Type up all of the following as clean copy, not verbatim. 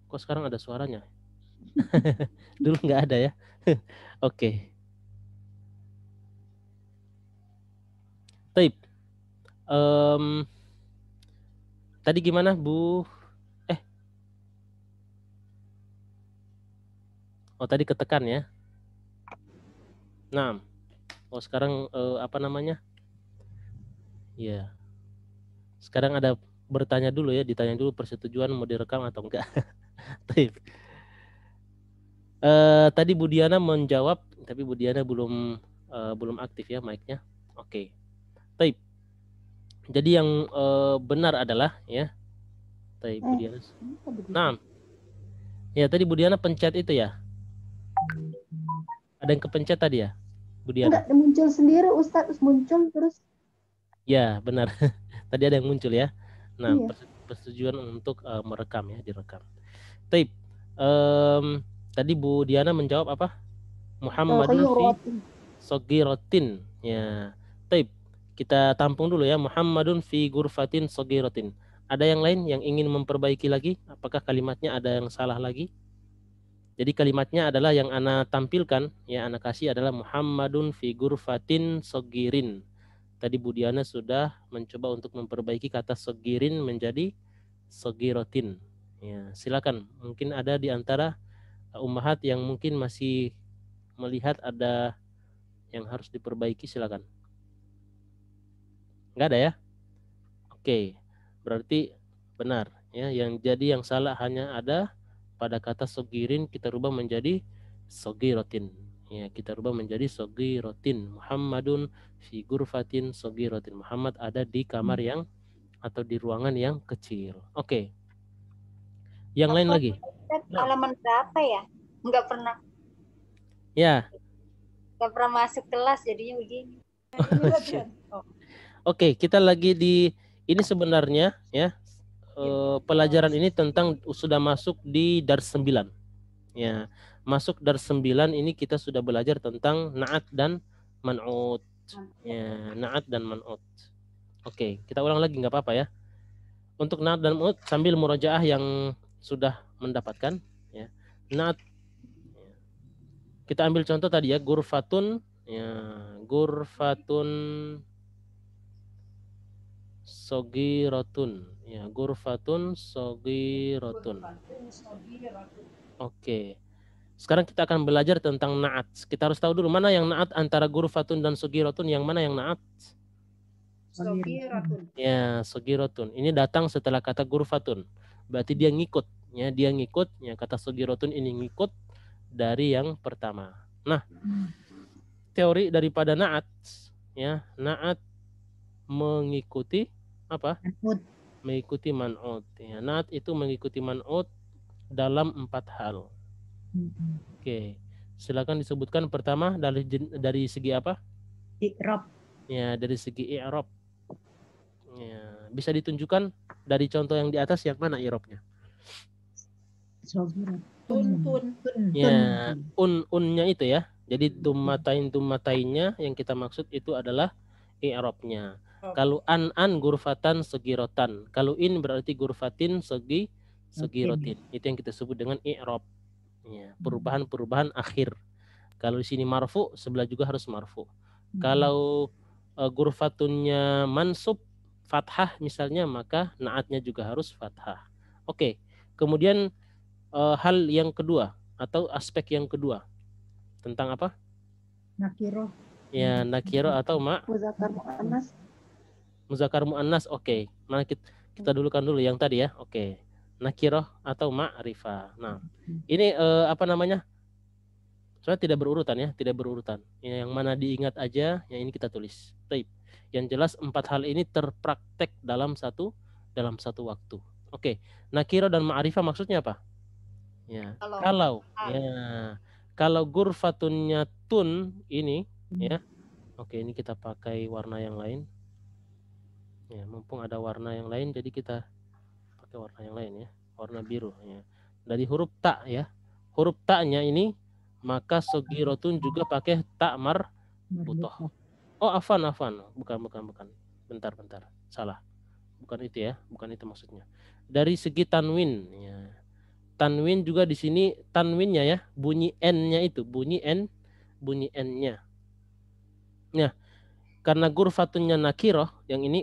Kok sekarang ada suaranya? Dulu nggak ada ya. Oke. Taib. Em, Tadi gimana Bu? Eh, tadi ketekan ya. Nah, sekarang apa namanya? Ya, sekarang ada bertanya dulu ya, ditanya dulu persetujuan mau direkam atau enggak. Taib. Tadi Bu Diana menjawab, tapi Bu Diana belum aktif ya mic-nya. Oke. Taib. Jadi yang benar adalah ya, Taib Bu Diana. Nah, ya tadi Bu Diana pencet itu ya. Ada yang kepencet tadi ya, Bu Diana? Enggak, muncul sendiri Ustadz, muncul terus. Ya, benar. Tadi ada yang muncul ya. Nah, Iya. persetujuan untuk merekam ya, direkam. Taib. Em, Tadi Bu Diana menjawab apa? Muhammadun fi Khayratin. sogiratin. Ya. Taib. Kita tampung dulu ya. Muhammadun fi gurfatin sogiratin. Ada yang lain yang ingin memperbaiki lagi? Apakah kalimatnya ada yang salah lagi? Jadi kalimatnya adalah yang ana tampilkan, ya ana kasih adalah Muhammadun fi gurfatin sogirin. Tadi Bu Diana sudah mencoba untuk memperbaiki kata sogirin menjadi sogirotin. Ya, silakan. Mungkin ada di antara ummahat yang mungkin masih melihat ada yang harus diperbaiki, silakan. Enggak ada ya? Oke. Berarti benar ya. Yang salah hanya ada pada kata sogirin kita rubah menjadi sogirotin. Ya, kita rubah menjadi sogirotin. Muhammadun fi gurfatin sogirotin. Muhammad ada di kamar yang atau di ruangan yang kecil. Oke. Yang lain lagi? Nah. Halaman berapa ya? Nggak pernah. Ya. Nggak pernah masuk kelas jadinya begini. Oke, kita lagi di ini sebenarnya ya pelajaran ini tentang sudah masuk di dars 9. Ya, masuk dars 9 ini kita sudah belajar tentang na'at dan man'ut. Ya, na'at dan man'ut. Oke, kita ulang lagi nggak apa-apa ya. Untuk na'at dan man'ut sambil murajaah yang sudah mendapatkan ya. Na'at kita ambil contoh tadi ya, gurfatun ya, gurfatun sogirotun ya, gurfatun sogirotun. Oke. Sekarang kita akan belajar tentang na'at. Kita harus tahu dulu mana yang na'at antara gurfatun dan sogirotun, yang mana yang na'at? Sogiratun. Ya, sogirotun. Ini datang setelah kata gurfatun. Berarti dia ngikut, ya, dia ngikut, ya, kata sogirotun ini ngikut dari yang pertama. Nah, teori daripada na'at, ya, na'at mengikuti apa? Mengikuti man'ut. Ya, na'at itu mengikuti man'ut dalam 4 hal. Oke, silakan disebutkan pertama dari segi apa? I'rab. Ya, dari segi i'rab. Ya, bisa ditunjukkan dari contoh yang di atas yang mana i'rabnya? Tun. Ya, unnya itu ya. Jadi tumatainnya yang kita maksud itu adalah i'rabnya. Kalau an gurfatan segirotan. Kalau in berarti gurfatin segirotin. Itu yang kita sebut dengan i'rab. Ya, perubahan-perubahan akhir. Kalau di sini marfu, sebelah juga harus marfu. Kalau gurfatunnya mansub fathah misalnya, maka naatnya juga harus fathah. Oke. Kemudian hal yang kedua atau aspek yang kedua tentang apa? Nakiro. Ya, nakiro atau Muzakkar muannas. muzakkar muannas. Oke. Mana kita dulukan dulu yang tadi ya. Oke. Nakiro atau ma'rifah. Nah, ini apa namanya? Soalnya tidak berurutan ya, tidak berurutan. Yang mana diingat aja, yang ini kita tulis. Baik. Yang jelas 4 hal ini terpraktek dalam satu waktu. Oke. Nakiro dan ma'rifah maksudnya apa? Ya. Kalau ya, kalau gurfatunnya tun ini ya. Oke, ini kita pakai warna yang lain. Ya, mumpung ada warna yang lain jadi kita pakai warna yang lain ya. Warna biru ya. Dari huruf ta ya. Huruf ta-nya ini maka sogirotun juga pakai ta marbutoh. Oh, afan. Bukan. Bentar. Salah. Bukan itu ya, bukan itu maksudnya. Dari segi tanwin ya. Tanwin juga di sini tanwinnya ya, bunyi n-nya itu, bunyi n-nya. Nah, karena gurfatunnya nakiroh, yang ini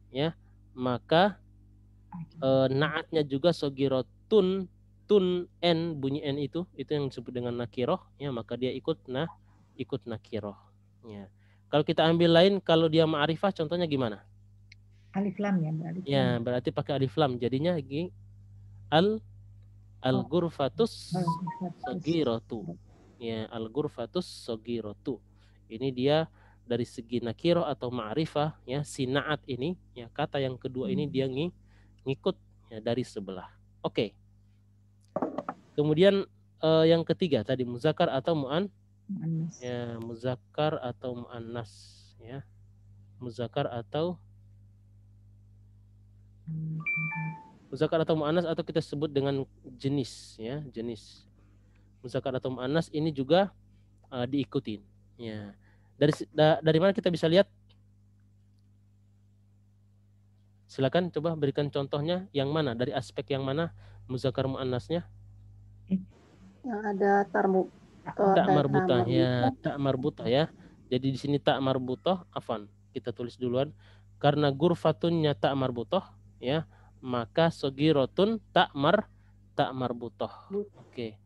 ya, maka naatnya juga sogirotun, tun n, bunyi n itu yang disebut dengan nakiroh, ya, maka dia ikut nakiroh. Ya. Kalau kita ambil lain, kalau dia ma'rifah, contohnya gimana? Alif lam ya, beralif lam. Ya, berarti pakai alif lam. Jadinya al-ghurfatus sogiratu. Ya, al-ghurfatus sogiratu. Ini dia dari segi nakiroh atau ma'rifah, ya, sinaat ini, ya, kata yang kedua ini dia ngikut, ya, dari sebelah. Oke. Kemudian yang ketiga tadi muzakkar atau Muannas. ya, muzakkar atau muannas, ya. Muzakkar atau muannas atau kita sebut dengan jenis, ya, jenis. Muzakkar atau muannas ini juga diikutin, ya. Dari mana kita bisa lihat? Silakan coba berikan contohnya, yang mana, dari aspek yang mana muzakkar muannasnya? Yang ada Tak marbutah, ya, tak marbutah, ya. Jadi di sini tak marbutah, afan, kita tulis duluan. Karena gurfatunnya tak marbutah, ya, maka sogirotun tak marbutah. Oke.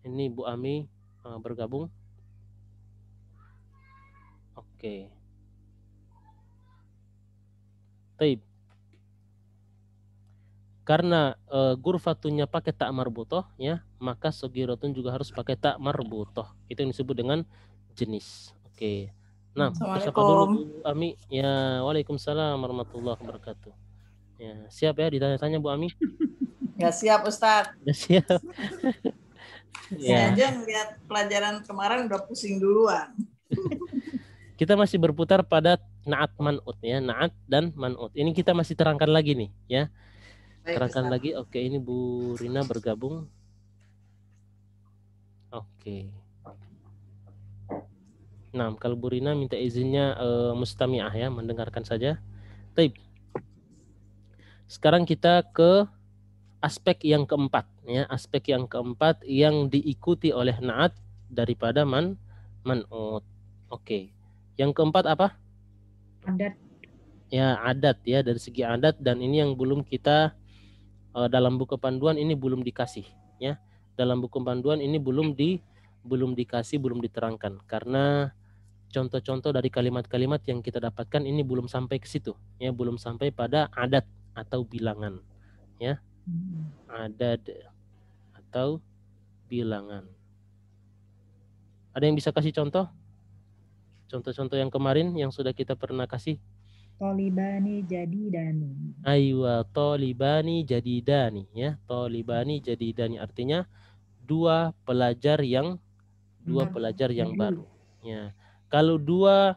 Ini Bu Ami bergabung. Oke. Taib. Karena gurfatunnya pakai tak marbutoh, ya, maka sogirotun juga harus pakai tak marbutoh. Itu yang disebut dengan jenis. Oke. Nah, siapa dulu Bu Ami? Ya, waalaikumsalam warahmatullahi wabarakatuh. Ya, siap ya ditanya-tanya Bu Ami? Ya siap Ustadz. Ya, siap. Saya aja ngeliat pelajaran kemarin udah pusing duluan. Kita masih berputar pada naat man'ut, ya, naat dan man'ut. Ini kita masih terangkan lagi nih, ya. Terangkan lagi. Oke, ini Bu Rina bergabung. Oke. Nah, kalau Bu Rina minta izinnya mustami'ah, ya, mendengarkan saja. Taib. Sekarang kita ke aspek yang keempat, ya, aspek yang keempat yang diikuti oleh naat daripada man'ut. Oke. Yang keempat apa? Adat. Ya, adat, ya, dari segi adat, dan ini yang belum kita dalam buku panduan ini belum dikasih, ya. Dalam buku panduan ini belum dikasih, belum diterangkan, karena contoh-contoh dari kalimat-kalimat yang kita dapatkan ini belum sampai ke situ, ya, belum sampai pada adat atau bilangan, ya. Adat atau bilangan. Ada yang bisa kasih contoh? Contoh-contoh yang kemarin yang sudah kita pernah kasih. Tolibani jadidani. Aywa, tolibani jadidani, ya. Tolibani jadidani artinya dua pelajar yang baru, ya. Kalau dua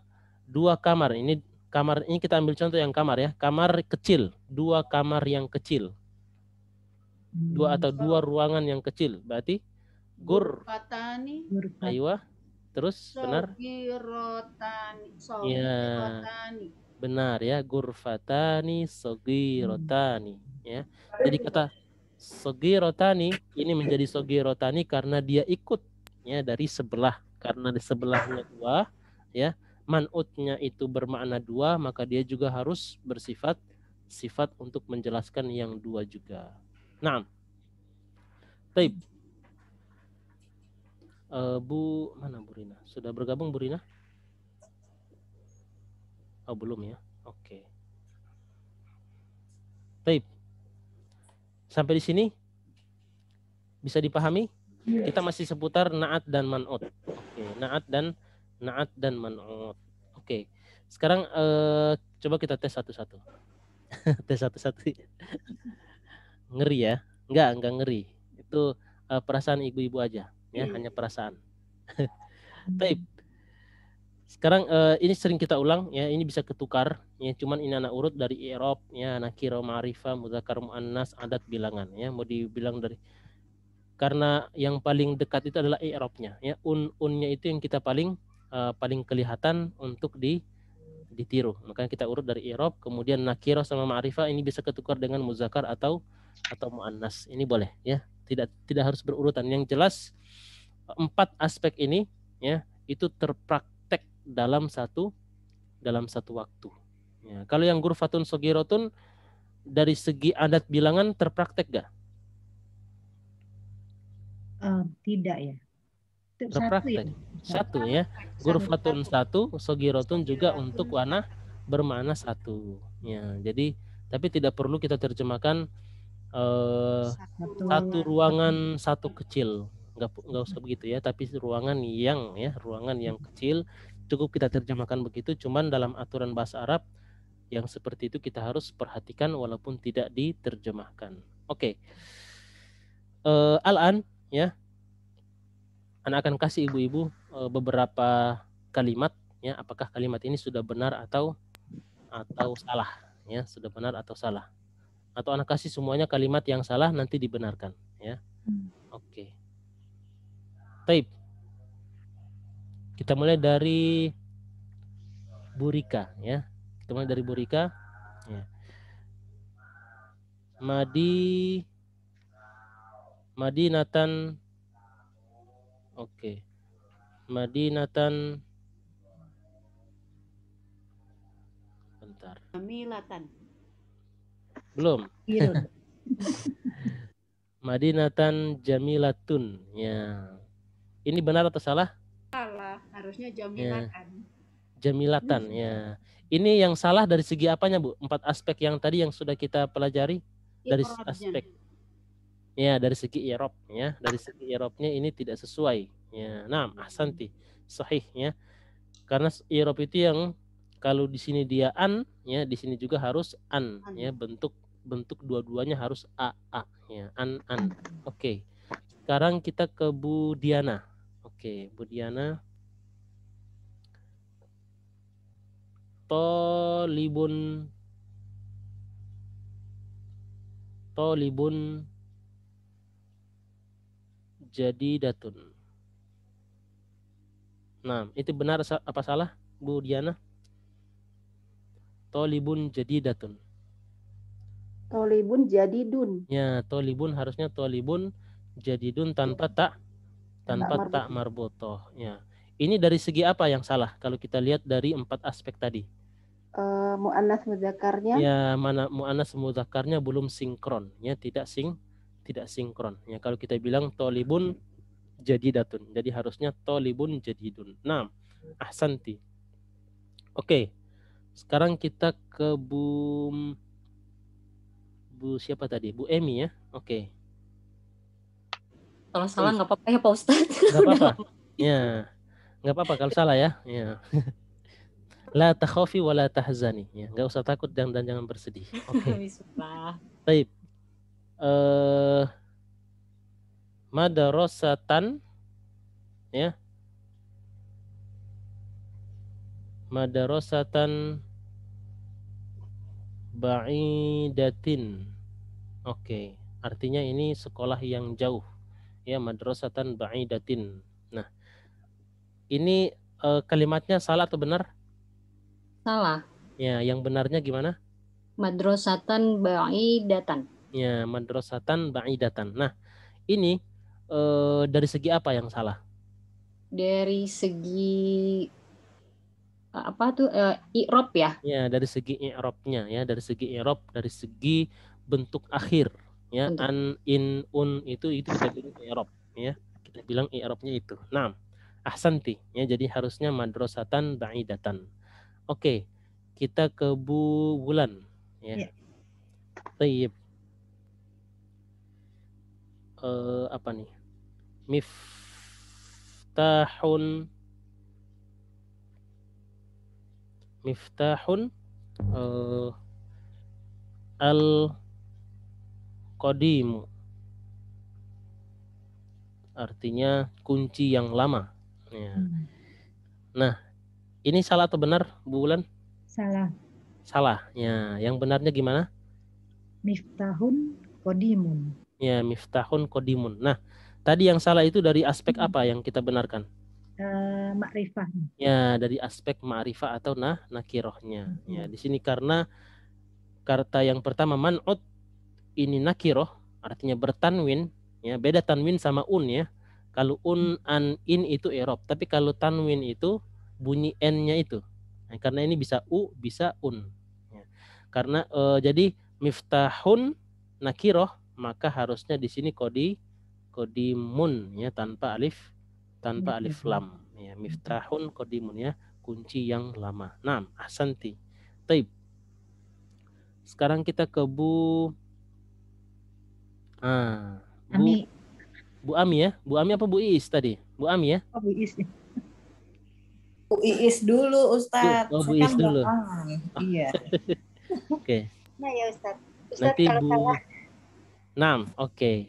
kamar, ini kita ambil contoh yang kamar, ya. Kamar kecil, dua kamar yang kecil. Dua atau dua ruangan yang kecil, berarti Gurfatani. Aywa. Terus benar? Sogirotani. Ya. Benar, ya, gurfatani sogirotani, ya. Jadi kata sogirotani ini menjadi sogirotani karena dia ikut, ya, dari sebelah, karena di sebelahnya dua, ya, man'utnya itu bermakna dua, maka dia juga harus bersifat sifat untuk menjelaskan yang dua juga. Nah, baik. Bu mana Bu Rina? Sudah bergabung Bu Rina? Oh, belum, ya. Oke. Baik. Sampai di sini bisa dipahami? Kita masih seputar naat dan man'ut. Oke, naat dan man'ut. Oke. Sekarang coba kita tes satu-satu. Tes satu-satu. Ngeri, ya? Enggak ngeri. Itu perasaan ibu-ibu aja, ya, hanya perasaan. Baik. Sekarang ini sering kita ulang, ya, ini bisa ketukar, ya, cuman ini anak urut dari i'rab, ya, nakiro, ma'rifah, mudzakkar, muannas, adat, bilangan, ya, mau dibilang dari, karena yang paling dekat itu adalah i'rabnya, ya, unnya itu yang kita paling kelihatan untuk ditiru, makanya kita urut dari i'rab, kemudian nakiro sama ma'rifah ini bisa ketukar dengan mudzakkar atau muannas, ini boleh, ya. tidak harus berurutan. Yang jelas 4 aspek ini ya itu terpraktek dalam satu waktu. Ya, kalau yang ghurfatun shaghiratun dari segi adat bilangan terpraktek gak? Tidak ya. Itu satu ya. Terpraktek. Satu ya. Ghurfatun 1, shaghiratun juga untuk warna bermakna 1. Ya, jadi tapi tidak perlu kita terjemahkan satu ruangan satu kecil, nggak usah begitu ya, tapi ruangan yang kecil cukup kita terjemahkan begitu. Cuman dalam aturan bahasa Arab yang seperti itu kita harus perhatikan walaupun tidak diterjemahkan. Oke. Al-an ya, Ana akan kasih ibu-ibu beberapa kalimat ya, apakah kalimat ini sudah benar atau salah ya, sudah benar atau salah. Atau anak kasih semuanya kalimat yang salah nanti dibenarkan ya. Oke. Taib. Kita mulai dari Burika ya. Kita mulai dari Burika ya. Madinatan. Oke. Madinatan. Bentar. Jamilatan. Belum. Madinatan jamilatun. Ya. Ini benar atau salah? Salah, harusnya jamilatan. Jamilatan ya. Ini yang salah dari segi apanya, Bu? 4 aspek yang tadi yang sudah kita pelajari dari aspek. Ya, dari segi i'rab ya. Dari segi i'rabnya ini tidak sesuai. Ya, nah, ahsanti. Sahih ya. Karena i'rab itu yang kalau di sini dia an ya, di sini juga harus an ya, bentuk dua-duanya harus a ya, an. Oke. Sekarang kita ke Bu Diana. Oke, Bu Diana. Tolibun jadidatun. Nah, itu benar apa salah, Bu Diana? Tolibun jadidatun. Tolibun jadidun. Ya, tolibun harusnya tolibun jadidun tanpa tak marbutoh. Ya. Ini dari segi apa yang salah kalau kita lihat dari 4 aspek tadi? Mu'annas mudzakarnya. Ya, mana mu'annas mudzakarnya belum sinkron, ya, tidak sinkron. Ya, kalau kita bilang tolibun jadidatun, jadi harusnya tolibun jadidun. Nah, ahsanti. Oke. Sekarang kita ke Bu siapa tadi? Bu Emi ya. Oke. Kalau salah nggak apa-apa ya Pak Ustadz. Nggak apa-apa. Ya, nggak apa-apa kalau salah ya. Ya. La takhafi wa la tahzani. Ya, nggak usah takut dan jangan bersedih. Oke. Baik. Madrasatan ya. Madrasatan ba'idatin. Oke, artinya ini sekolah yang jauh. Ya, madrasatan ba'idatin. Nah, ini kalimatnya salah atau benar? Salah. Ya, yang benarnya gimana? Madrasatan ba'idatan. Ya, madrasatan ba'idatan. Nah, ini dari segi apa yang salah? Dari segi apa tuh i'rab ya? Ya, dari segi i'rabnya ya, dari segi i'rab, dari segi bentuk akhir ya, an, in, un itu kita bilang i'rab ya. Kita bilang i'rabnya itu. Nah, ahsanti ya, jadi harusnya madrasatan ba'idatan. Oke, kita ke Bu Wulan ya. Tayyib. Apa nih? Miftahun al-qadimu. Artinya kunci yang lama. Ya. Nah, ini salah atau benar, Bu Wulan? Salah. Salah. Ya, yang benarnya gimana? Miftahun qadimun. Ya, miftahun qadimun. Nah, tadi yang salah itu dari aspek apa yang kita benarkan? Ma'rifah. Ya, dari aspek ma'rifah atau nakirohnya. Ya, di sini karena kata yang pertama man'ut ini nakiroh, artinya bertanwin, Ya, beda tanwin sama un ya. Kalau un, an, in itu i'rab, tapi kalau tanwin itu bunyi n-nya itu. Nah, karena ini bisa u, bisa un. Ya. Karena jadi miftahun nakiroh, maka harusnya di sini kodimun ya, tanpa alif lam ya. Miftahun kodimun ya, kunci yang lama. Nah, ahsanti. Taib. Sekarang kita ke Bu Ami. Bu Ami ya. Bu Ami apa Bu Iis tadi? Bu Ami ya. Oh, Bu Is. Bu Iis dulu Ustadz. Oh, Bu Saya Iis kan dulu. belakangan. Iya. Oke. Nah ya Ustaz. Ustaz Nanti kalau Bu salah Nam, oke.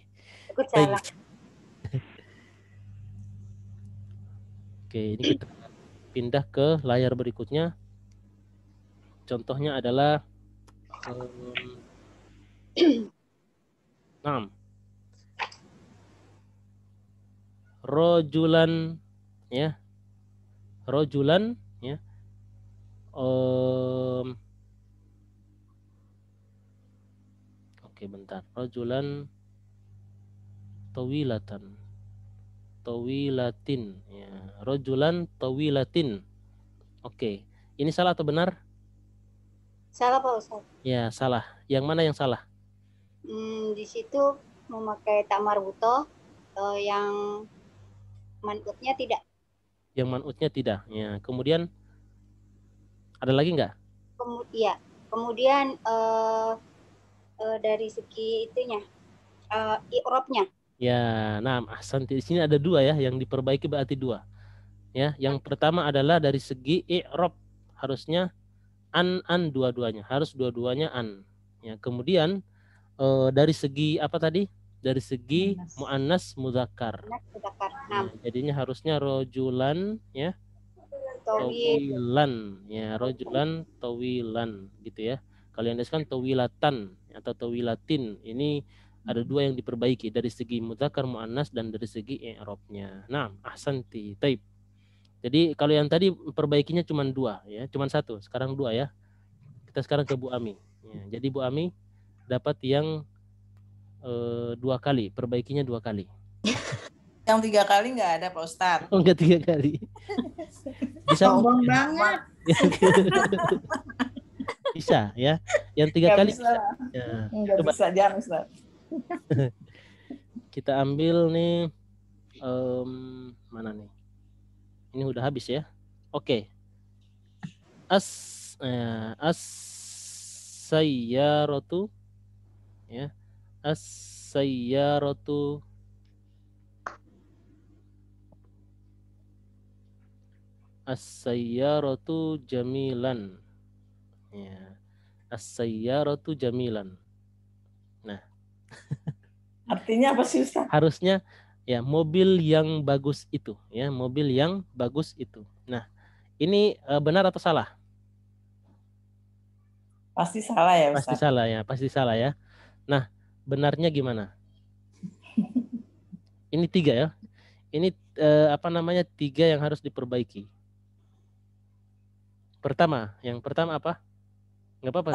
ikut salah. Oke, ini kita pindah ke layar berikutnya. Contohnya adalah rojulan ya. Rojulan ya. Oke, bentar. Rojulan tawilatin ya. Rojulan tawilatin. Oke. Ini salah atau benar? Salah Pak Ustaz. Ya, salah. Yang mana yang salah? Di situ memakai tak marbutoh, yang manutnya tidak. Yang manutnya tidak. Ya, kemudian ada lagi nggak? Kemudian dari segi itunya, i'rabnya. Ya, nah, ahsanti. Di sini ada dua ya, yang diperbaiki berarti dua. Ya, yang pertama adalah dari segi i'rab, harusnya an dua-duanya, harus dua-duanya an. Ya, kemudian dari segi apa tadi? Dari segi muannas mudzakkar. Ya, jadinya harusnya rojulan ya. Tawilan ya, rojulan tawilan gitu ya. Kalian tuliskan tawilatan atau tawilatin. Ini ada dua yang diperbaiki dari segi mudzakkar muannas dan dari segi i'rabnya. Nah, ahsanti. Taib. Jadi kalau yang tadi perbaikinya cuma dua ya, cuma satu. Sekarang dua ya. Kita sekarang ke Bu Ami. Ya, jadi Bu Ami dapat yang 2 kali, perbaikinya 2 kali. Yang 3 kali nggak ada Pak Ustadz. Oh, enggak 3 kali. Bisa sombong banget. Bisa ya. Yang 3 kali bisa. Ya. Enggak bisa, jangan Ustaz. Kita ambil nih mana nih? Ini udah habis ya. Oke. As-sayyaratu ya. As-sayyaratu as-sayyaratu jamilan. Ya. As-sayyaratu jamilan. Nah. Artinya apa sih Ustaz? Harusnya ya mobil yang bagus itu ya, mobil yang bagus itu. Nah, ini benar atau salah? Pasti salah ya Ustaz. Pasti salah ya, pasti salah ya. Nah, benarnya gimana? Ini 3 ya. Ini 3 yang harus diperbaiki. Yang pertama apa? Enggak apa-apa,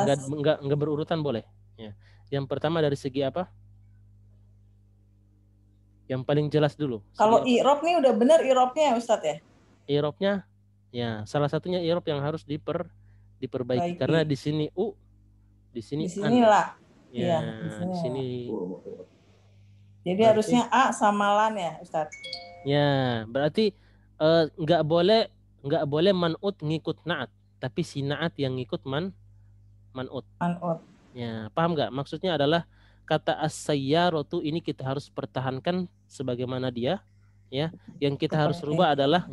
enggak berurutan boleh. Ya. Yang pertama dari segi apa? Yang paling jelas dulu. Kalau i'rab nih udah benar i'rabnya ya Ustaz ya? I'rabnya ya salah satunya i'rab yang harus diperbaiki karena di sini di sini lah. Ya, di sini. Jadi harusnya a sama lan ya Ustaz? Ya, berarti enggak boleh man'ut ngikut na'at, tapi si na'at yang ngikut man'ut. Ya, paham enggak? Maksudnya adalah kata as-sayyaratu ini kita harus pertahankan sebagaimana dia ya. Yang kita harus rubah adalah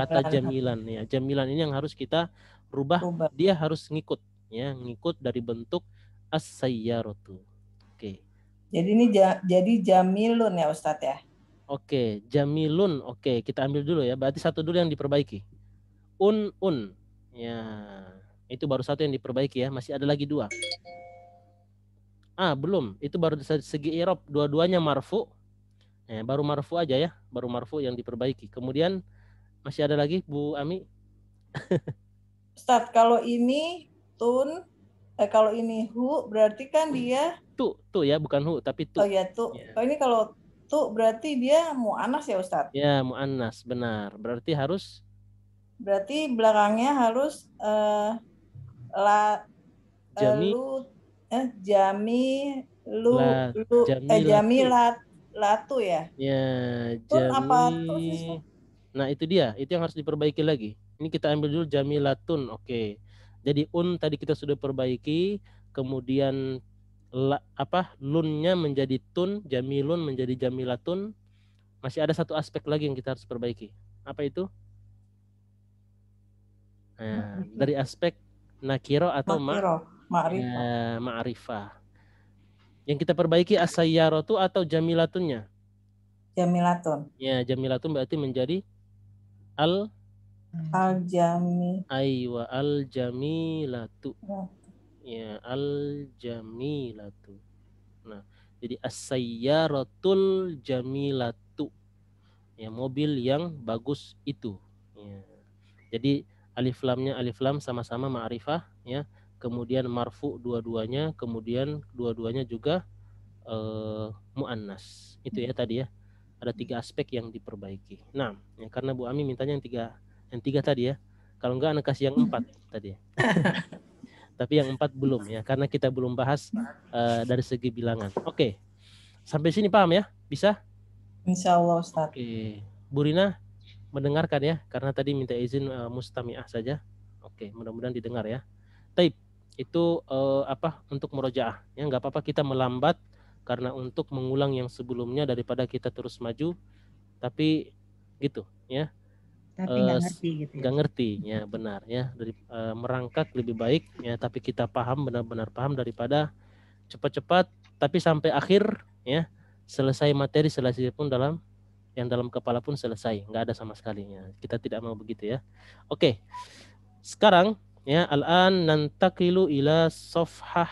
kata jamilan ya. Jamilan ini yang harus kita rubah. Dia harus ngikut ya, ngikut dari bentuk as-sayyaratu. Oke. Jadi ini jadi jamilun ya Ustadz ya. Oke, jamilun. Oke, kita ambil dulu ya. Berarti satu dulu yang diperbaiki. Un. Ya, itu baru satu yang diperbaiki ya. Masih ada lagi 2. Belum. Itu baru segi i'rab, dua-duanya marfu. Baru marfu aja ya. Baru marfu yang diperbaiki. Kemudian masih ada lagi Bu Ami. Ustaz, kalau ini tun kalau ini hu berarti kan dia Tu ya, bukan hu tapi tu. oh ya tu. Ya. Oh, ini kalau tu berarti dia mu'annas ya Ustadz? Ya, mu'annas, benar. Berarti harus belakangnya harus jami latu ya. Ya, Tun apa tuh sih? Nah, itu dia. Itu yang harus diperbaiki lagi. Ini kita ambil dulu jamilatun. Oke. Jadi tadi kita sudah perbaiki, kemudian lunnya menjadi tun, jamilun menjadi jamilatun. Masih ada satu aspek lagi yang kita harus perbaiki. Apa itu? Nah, dari aspek nakiro atau ma'rifah. Yang kita perbaiki as-sayyaratu atau jamilatunnya? Jamilatun. Ya, jamilatun berarti menjadi al-jamilatu. Ya, al-jamilatu. Nah, jadi as-sayyaratul jamilatu. Ya, mobil yang bagus itu. Ya. Jadi alif lam sama-sama ma'rifah ya. Kemudian marfu dua-duanya, kemudian dua-duanya juga muannas. Itu ya tadi ya. Ada 3 aspek yang diperbaiki. Nah, ya, karena Bu Ami mintanya yang tiga tadi ya. Kalau enggak anak kasih yang 4 tadi ya. Tapi yang 4 belum ya, karena kita belum bahas dari segi bilangan. Oke. Sampai sini paham ya? Bisa? Insyaallah Ustaz. Oke. Bu Rina mendengarkan ya, karena tadi minta izin mustami'ah saja. Oke, mudah-mudahan didengar ya. Taib, itu untuk murojaah. Ya, nggak apa-apa kita melambat karena untuk mengulang yang sebelumnya daripada kita terus maju. Tapi gitu ya. Tapi nggak ngerti gitu ya. Nggak ngerti ya, benar ya. Dari merangkak lebih baik ya, tapi kita paham, benar-benar paham daripada cepat-cepat tapi sampai akhir ya, selesai materi, selesai pun dalam kepala pun selesai, nggak ada sama sekali ya. Kita tidak mau begitu ya. Oke. Sekarang ya, al-an nantaqilu ila safhah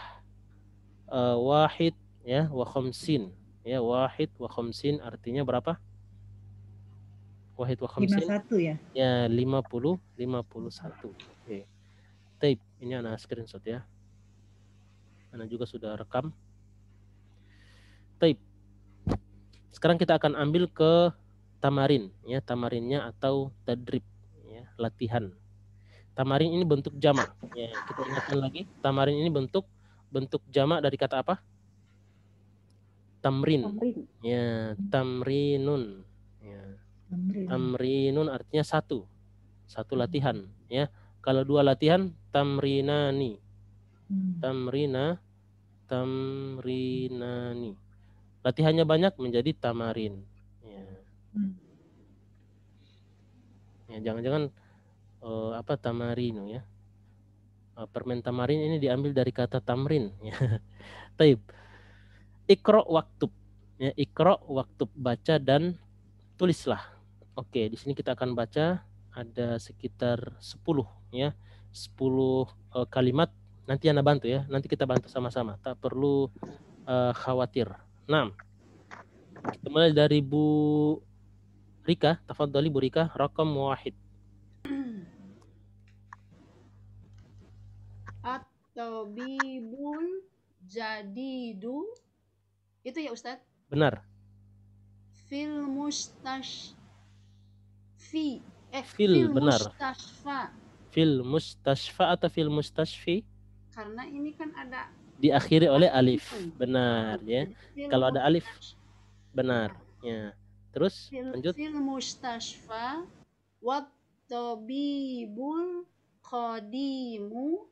wahid ya wa khamsin. Ya, wahid wa khamsin artinya berapa? Wahid wa khamsin. 51 ya. Ya, 51. Oke. Taib, ini anak screenshot ya. Anak juga sudah rekam. Taib. Sekarang kita akan ambil ke tamarin ya, tamarinnya atau tadrib ya, latihan. Tamarin ini bentuk jamak ya, kita ingatkan lagi. Tamarin ini bentuk jamak dari kata apa? Tamrin. Ya, tamrinun. Ya. Tamrinun artinya satu latihan ya. Kalau 2 latihan tamrinani. Tamrinani. Latihannya banyak menjadi tamarin. Ya. Ya, jangan-jangan tamarino ya. Permen tamarin ini diambil dari kata tamrin ya. Taib. Iqra waktub. Ya, iqra waktub, baca dan tulislah. Oke, di sini kita akan baca ada sekitar 10 ya. 10 kalimat. Nanti Anda bantu ya. Nanti kita bantu sama-sama. Tak perlu khawatir. Nah, kita mulai dari Bu Rika. Tafadhali Bu Rika, rakam wahid. At-tabibul jadidu. Itu ya Ustadz? Benar. Fil benar. Mustashfa. Fil mustashfa atau fil mustashfi? Karena ini kan ada diakhiri oleh alif. Benar ya. Kalau ada alif benar ya. Terus lanjut. Fil mustashfa wat tabibul qadimu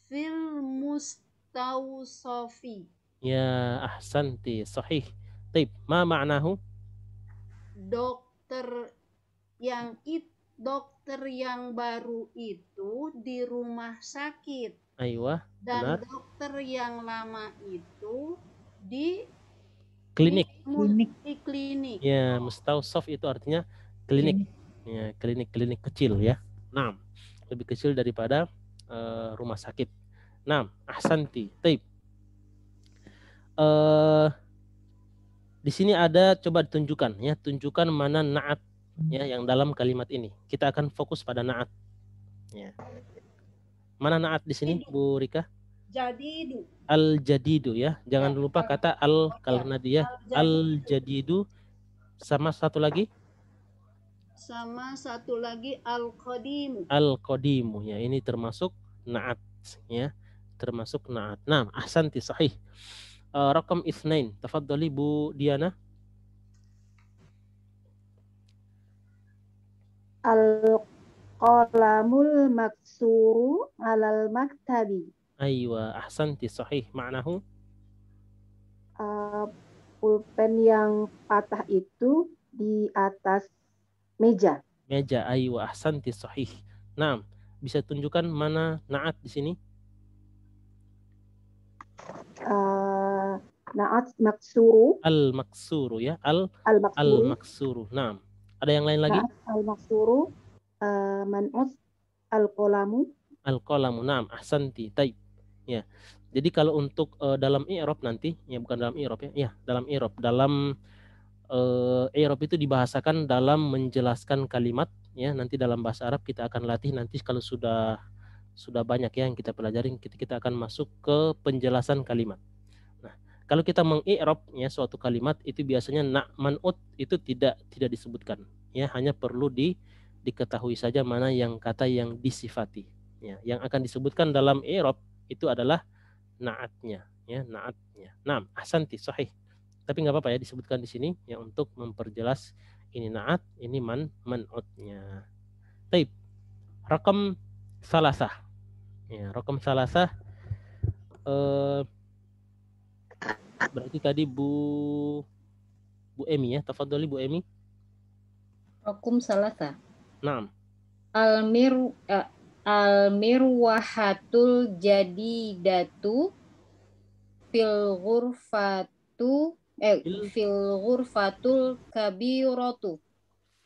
fil mustawsafi. Ya, ahsanti, sahih. Taib, ma ma'nahu? Dokter yang baru itu di rumah sakit. Aywa, dan benar. Dokter yang lama itu di klinik. Di klinik. Ya, mustawsaf itu artinya klinik. Ya, klinik kecil ya. Nah, lebih kecil daripada rumah sakit. Nah, ahsanti. Taib. Di sini ada, coba ditunjukkan ya, tunjukkan mana na'at ya yang dalam kalimat ini. Kita akan fokus pada na'at. Ya. Mana na'at di sini, Bu Rika? Al-jadidu. Al-jadidu ya. Jangan Ya, lupa kata karena dia al-jadidu. Sama satu lagi sama satu lagi al-qadimu. al-qadimu ya. Ini termasuk na'at ya. Termasuk na'at. Nah, ahsanti sahih. Rakam itsnain. Tafadhali Bu Diana. Al-qalamul maksuru alal maktabi. Aywa, ahsanti sahih. Ma'nahu Pulpen yang patah itu di atas meja. meja. Aywa, ahsanti sahih. Nah, bisa tunjukkan mana na'at di sini? Na'at maksuru. Al-maksuru ya. Al-maksuru. Al-maksuru. Nah, ada yang lain lagi? Na'at al-maksuru. Man'ut al-qalamu. Al-qalamu. Nah, ahsanti. Taib. Ya. Jadi kalau untuk dalam i'rab nanti, ya bukan dalam i'rab ya. Ya, dalam i'rab. Dalam i'rab itu dibahasakan dalam menjelaskan kalimat ya. Nanti dalam bahasa Arab kita akan latih nanti kalau sudah banyak ya yang kita pelajarin, kita akan masuk ke penjelasan kalimat. Nah, kalau kita meng-i'rab ya suatu kalimat itu biasanya man'ut itu tidak disebutkan ya, hanya perlu diketahui saja mana yang kata yang disifati ya. Yang akan disebutkan dalam i'rab itu adalah na'atnya ya, na'atnya. Nah, ahsanti sahih. Tapi nggak apa-apa ya disebutkan di sini ya untuk memperjelas ini na'at, ini man'utnya. Taib. Rakam salasah. Ya, rakam salasah berarti tadi Bu Emi ya. Tafadhali Bu Emi. Rokum salasa. Naam. Al-mirwahatul jadidatu fil ghurfatul kabiratu.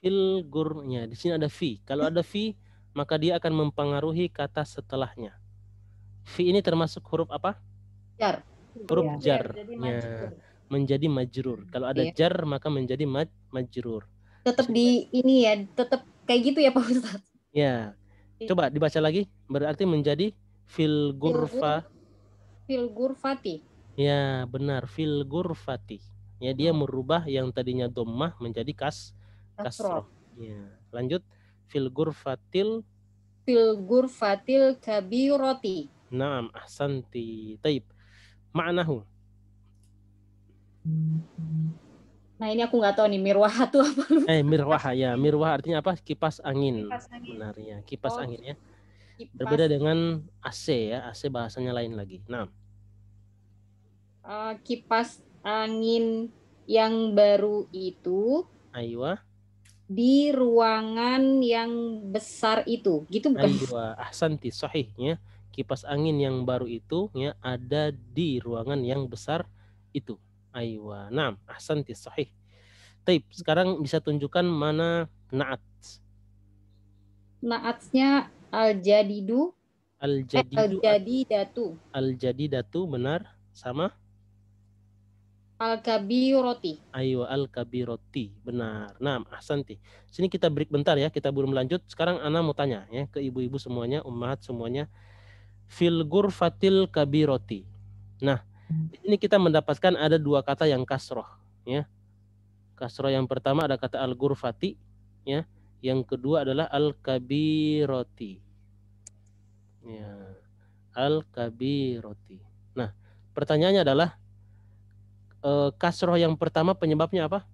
Fil gurnya. Di sini ada fi. Kalau ada fi, maka dia akan mempengaruhi kata setelahnya. Fi ini termasuk huruf apa? Jar. Huruf jar. Jadi Ya. Menjadi majrur. Kalau ada jar maka menjadi majrur. Tetap di ini ya, tetap kayak gitu ya Pak Ustadz. Ya. Coba dibaca lagi. Berarti menjadi fil gurfati. Ya, benar. Fil gurfati. Ya, dia merubah yang tadinya dhammah menjadi kasroh. Ya. Lanjut. Fil gurfatil kabirati. Naam, ahsanti. Taib. Ma'nahu. Nah, ini aku nggak tahu nih mirwah itu apa. Mirwah ya. Mirwah artinya apa? Kipas angin. Kipas angin. Benar ya. Kipas angin ya. Kipas, Berbeda dengan AC ya. AC bahasanya lain lagi. Nah. Kipas angin yang baru itu Aywa. di ruangan yang besar itu. Gitu bukan? Aywa. Ahsanti. Sahih ya. Kipas angin yang baru itu ya ada di ruangan yang besar itu. Aywa. Naam. Ahsanti. Sahih. Taib. Sekarang bisa tunjukkan mana na'at. Naatnya al-jadidu. Al-jadidatu. Al-jadidatu benar. Sama? Al-kabiroti. Ayo al-kabiroti. Benar. Nah, ahsanti. Sini kita break bentar ya. Kita belum lanjut. Sekarang Ana mau tanya ya ke ibu-ibu semuanya, ummahat semuanya. Fil ghurfatil kabiroti. Nah, ini kita mendapatkan ada dua kata yang kasroh ya. Kasroh yang pertama ada kata al-ghurfati ya. Yang kedua adalah al-kabiroti. Ya. Al-kabiroti. Nah, pertanyaannya adalah kasroh yang pertama penyebabnya apa?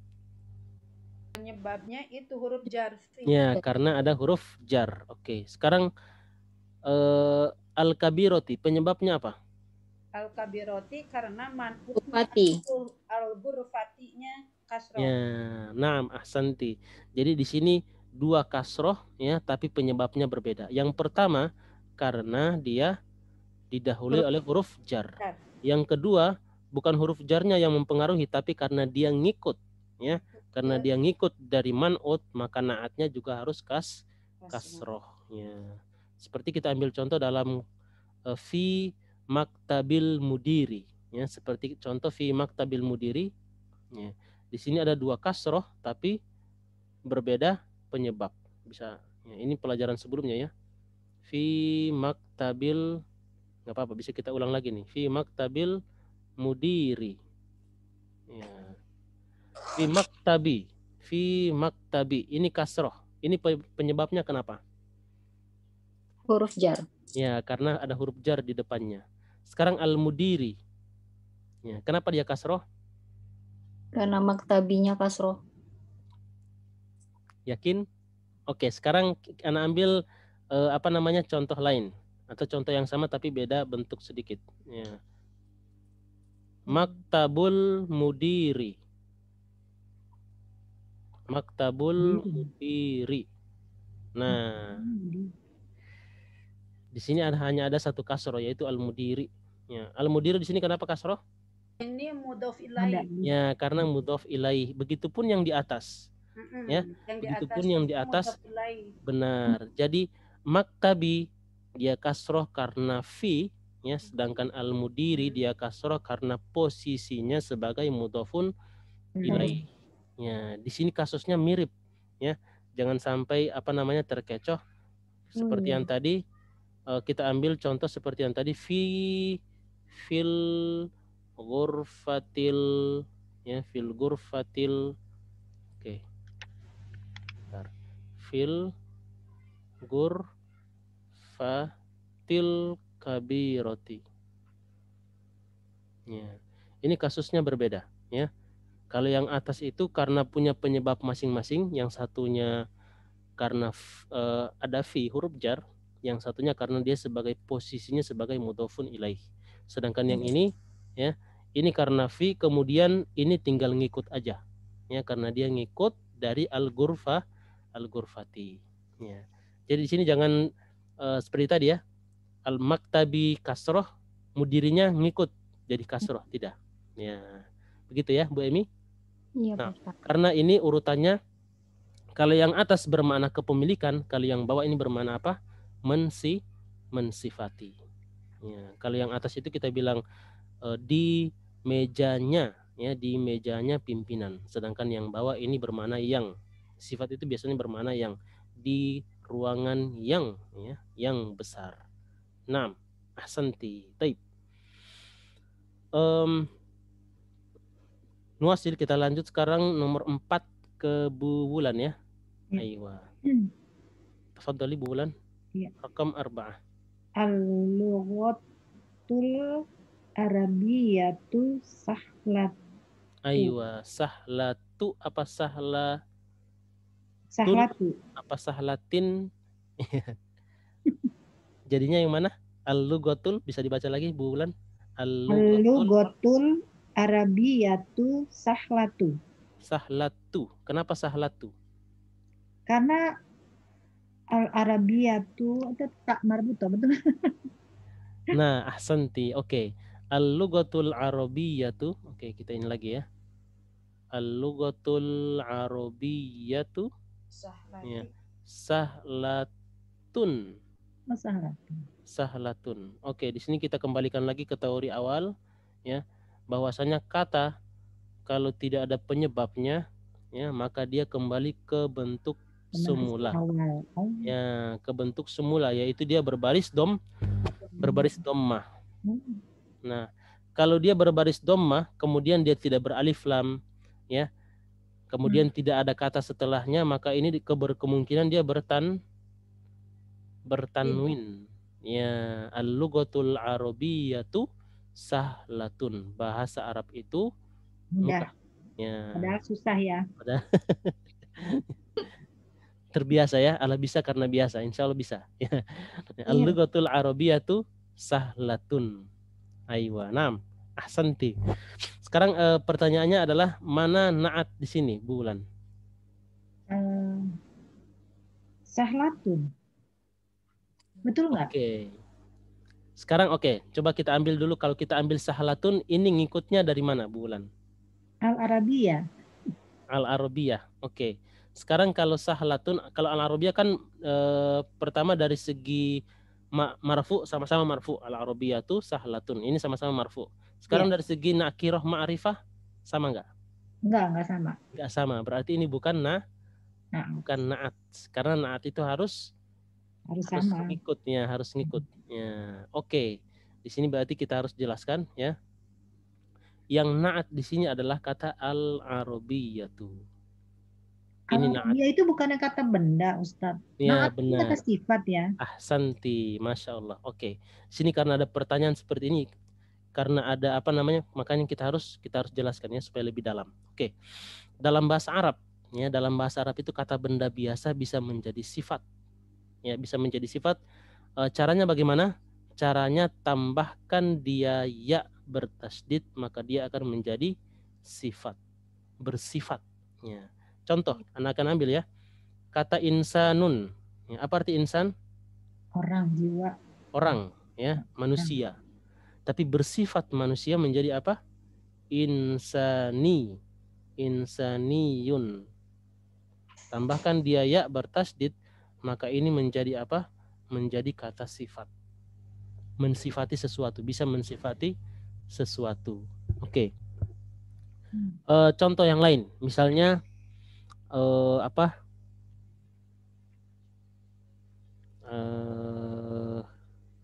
Penyebabnya itu huruf jar. Ya, karena ada huruf jar. Oke, sekarang al-kabiroti penyebabnya apa? Al-kabiroti karena al-ghurfatinya kasroh. Ya, naam, ahsanti. Jadi di sini dua kasroh ya, tapi penyebabnya berbeda. Yang pertama karena dia didahului oleh huruf jar. Yang kedua bukan huruf jarnya yang mempengaruhi, tapi karena dia ngikut ya. Karena dia ngikut dari man'ut, maka na'atnya juga harus kasroh ya. Seperti kita ambil contoh dalam fi maktabil mudiri ya, seperti contoh fi maktabil mudiri ya. Di sini ada dua kasroh tapi berbeda penyebab. Bisa ya, ini pelajaran sebelumnya ya. Fi maktabil Nggak apa-apa, bisa kita ulang lagi nih. Fi maktabil mudiri. Ya. Fi maktabi. Fi maktabi. Ini kasroh. Ini penyebabnya kenapa? Huruf jar. Ya, karena ada huruf jar di depannya. Sekarang al-mudiri. Ya, kenapa dia kasroh? Karena maktabinya kasroh. Yakin? Oke, sekarang Ana ambil contoh lain atau contoh yang sama tapi beda bentuk sedikit. Ya. Maktabul mudiri. Maktabul mudiri. Nah, di sini hanya ada satu kasroh yaitu al-mudiri. Ya, al-mudiri di sini kenapa kasroh? Ini mudhof ilaih. Ya, karena mudhof ilaih. Begitupun yang di atas. Ya, begitupun yang di atas. Benar. Jadi maktabi dia kasroh karena fi, ya, sedangkan al-mudiri dia kasroh karena posisinya sebagai mudhofun ilaih. Ya, di sini kasusnya mirip, ya. Jangan sampai terkecoh seperti yang tadi. Kita ambil contoh seperti yang tadi fil ghurfatil, ya, fil ghurfatil. Oke. Bentar. Fil ghurfatil kabiroti. Ya. Ini kasusnya berbeda, ya. Kalau yang atas itu karena punya penyebab masing-masing, yang satunya karena ada fi huruf jar, yang satunya karena dia sebagai posisinya sebagai mudhofun ilaih. Sedangkan yang ini, ya, ini karena fi kemudian ini tinggal ngikut aja, ya, karena dia ngikut dari al-ghurfati. Ya. Jadi di sini jangan seperti tadi, ya, al-maktabi kasroh, mudirinya ngikut jadi kasroh, tidak. Ya, begitu ya Bu Emi. Iya, Nah, Pak. karena ini urutannya, kalau yang atas bermakna kepemilikan, kalau yang bawah ini bermakna apa? Mensifati. Ya, kalau yang atas itu kita bilang di mejanya, ya, di mejanya pimpinan. Sedangkan yang bawah ini bermakna yang. Sifat itu biasanya bermakna yang, di ruangan yang, ya, yang besar. 6. Ahsanti. Taib. Nuasil, kita lanjut sekarang nomor 4 ke Bu Wulan, ya. Aywa. Tafadhali Bu Wulan. Ya. Rakam 4. Al-lughatul arabiyatu sahlat. Aywa, sahlatu apa Sahlatu. apa sahlatin? Jadinya yang mana? Al-lughatul, bisa dibaca lagi Bu Wulan? Al-lughatul arabiyatu sahlatu. Sahlatu. Kenapa sahlatu? Karena al-arabiyatu itu tak marbuto, betul? Nah, ahsanti. Oke. Al-lughatul arabiyatu. Oke, kita ini lagi, ya. Al-lughatul arabiyatu. Ya. Sahlatun. Sahlatun. Oke, di sini kita kembalikan lagi ke teori awal, ya. Bahwasanya kata kalau tidak ada penyebabnya, ya, maka dia kembali ke bentuk semula. Ya, ke bentuk semula, yaitu dia berbaris dhammah. Nah, kalau dia berbaris dhammah, kemudian dia tidak beralif lam, ya, kemudian tidak ada kata setelahnya, maka ini berkemungkinan dia bertanwin. Ya, al-lughatul arabiyatu sahlatun. Bahasa Arab itu mudah. Ya. Padahal susah, ya. Terbiasa, ya. Allah bisa karena biasa. Insya Allah bisa. Al-lughatul arabiyatu sahlatun. Aywa. 6. Ahsanti. Sekarang pertanyaannya adalah mana na'at di sini, Bu Wulan? Sahlatun. Betul nggak? Oke. Sekarang coba kita ambil dulu, kalau kita ambil sahlatun ini ngikutnya dari mana, Bu Wulan? Al-Arabiyah. Al-Arabiyah. Oke. Sekarang kalau sahlatun, kalau al-Arabiyah kan pertama dari segi marfu, sama-sama marfu. Al-Arabiyah itu sahlatun. Ini sama-sama marfu. Sekarang dari segi nakirah ma'rifah sama enggak? Enggak sama. Enggak sama. Berarti ini bukan bukan na'at. Karena na'at itu harus sama. Ngikut, ya, harus ngikut. Ya. Oke. Di sini berarti kita harus jelaskan ya. Yang na'at di sini adalah kata al-arabiyatu. Ini na'at. Al-arabiyah itu bukannya kata benda, Ustaz. Ya, Na'at itu kata benar. sifat ya. Ahsanti, Masya Allah. Oke. Sini karena ada pertanyaan seperti ini, karena ada apa namanya, makanya kita harus jelaskan ya supaya lebih dalam. Oke. Dalam bahasa Arab, ya, dalam bahasa Arab itu kata benda biasa bisa menjadi sifat. Ya, bisa menjadi sifat. Caranya bagaimana? Caranya tambahkan dia ya bertasdid, maka dia akan menjadi sifat, bersifat. Ya. Contoh, anak akan ambil ya. Kata insanun. Ya, apa arti insan? Orang, jiwa. Orang, ya, manusia. Tapi bersifat manusia menjadi apa? Insani, insaniyun. Tambahkan dia ya bertasdid, maka ini menjadi apa? Menjadi kata sifat. Mensifati sesuatu, bisa mensifati sesuatu. Oke. Contoh yang lain, misalnya apa?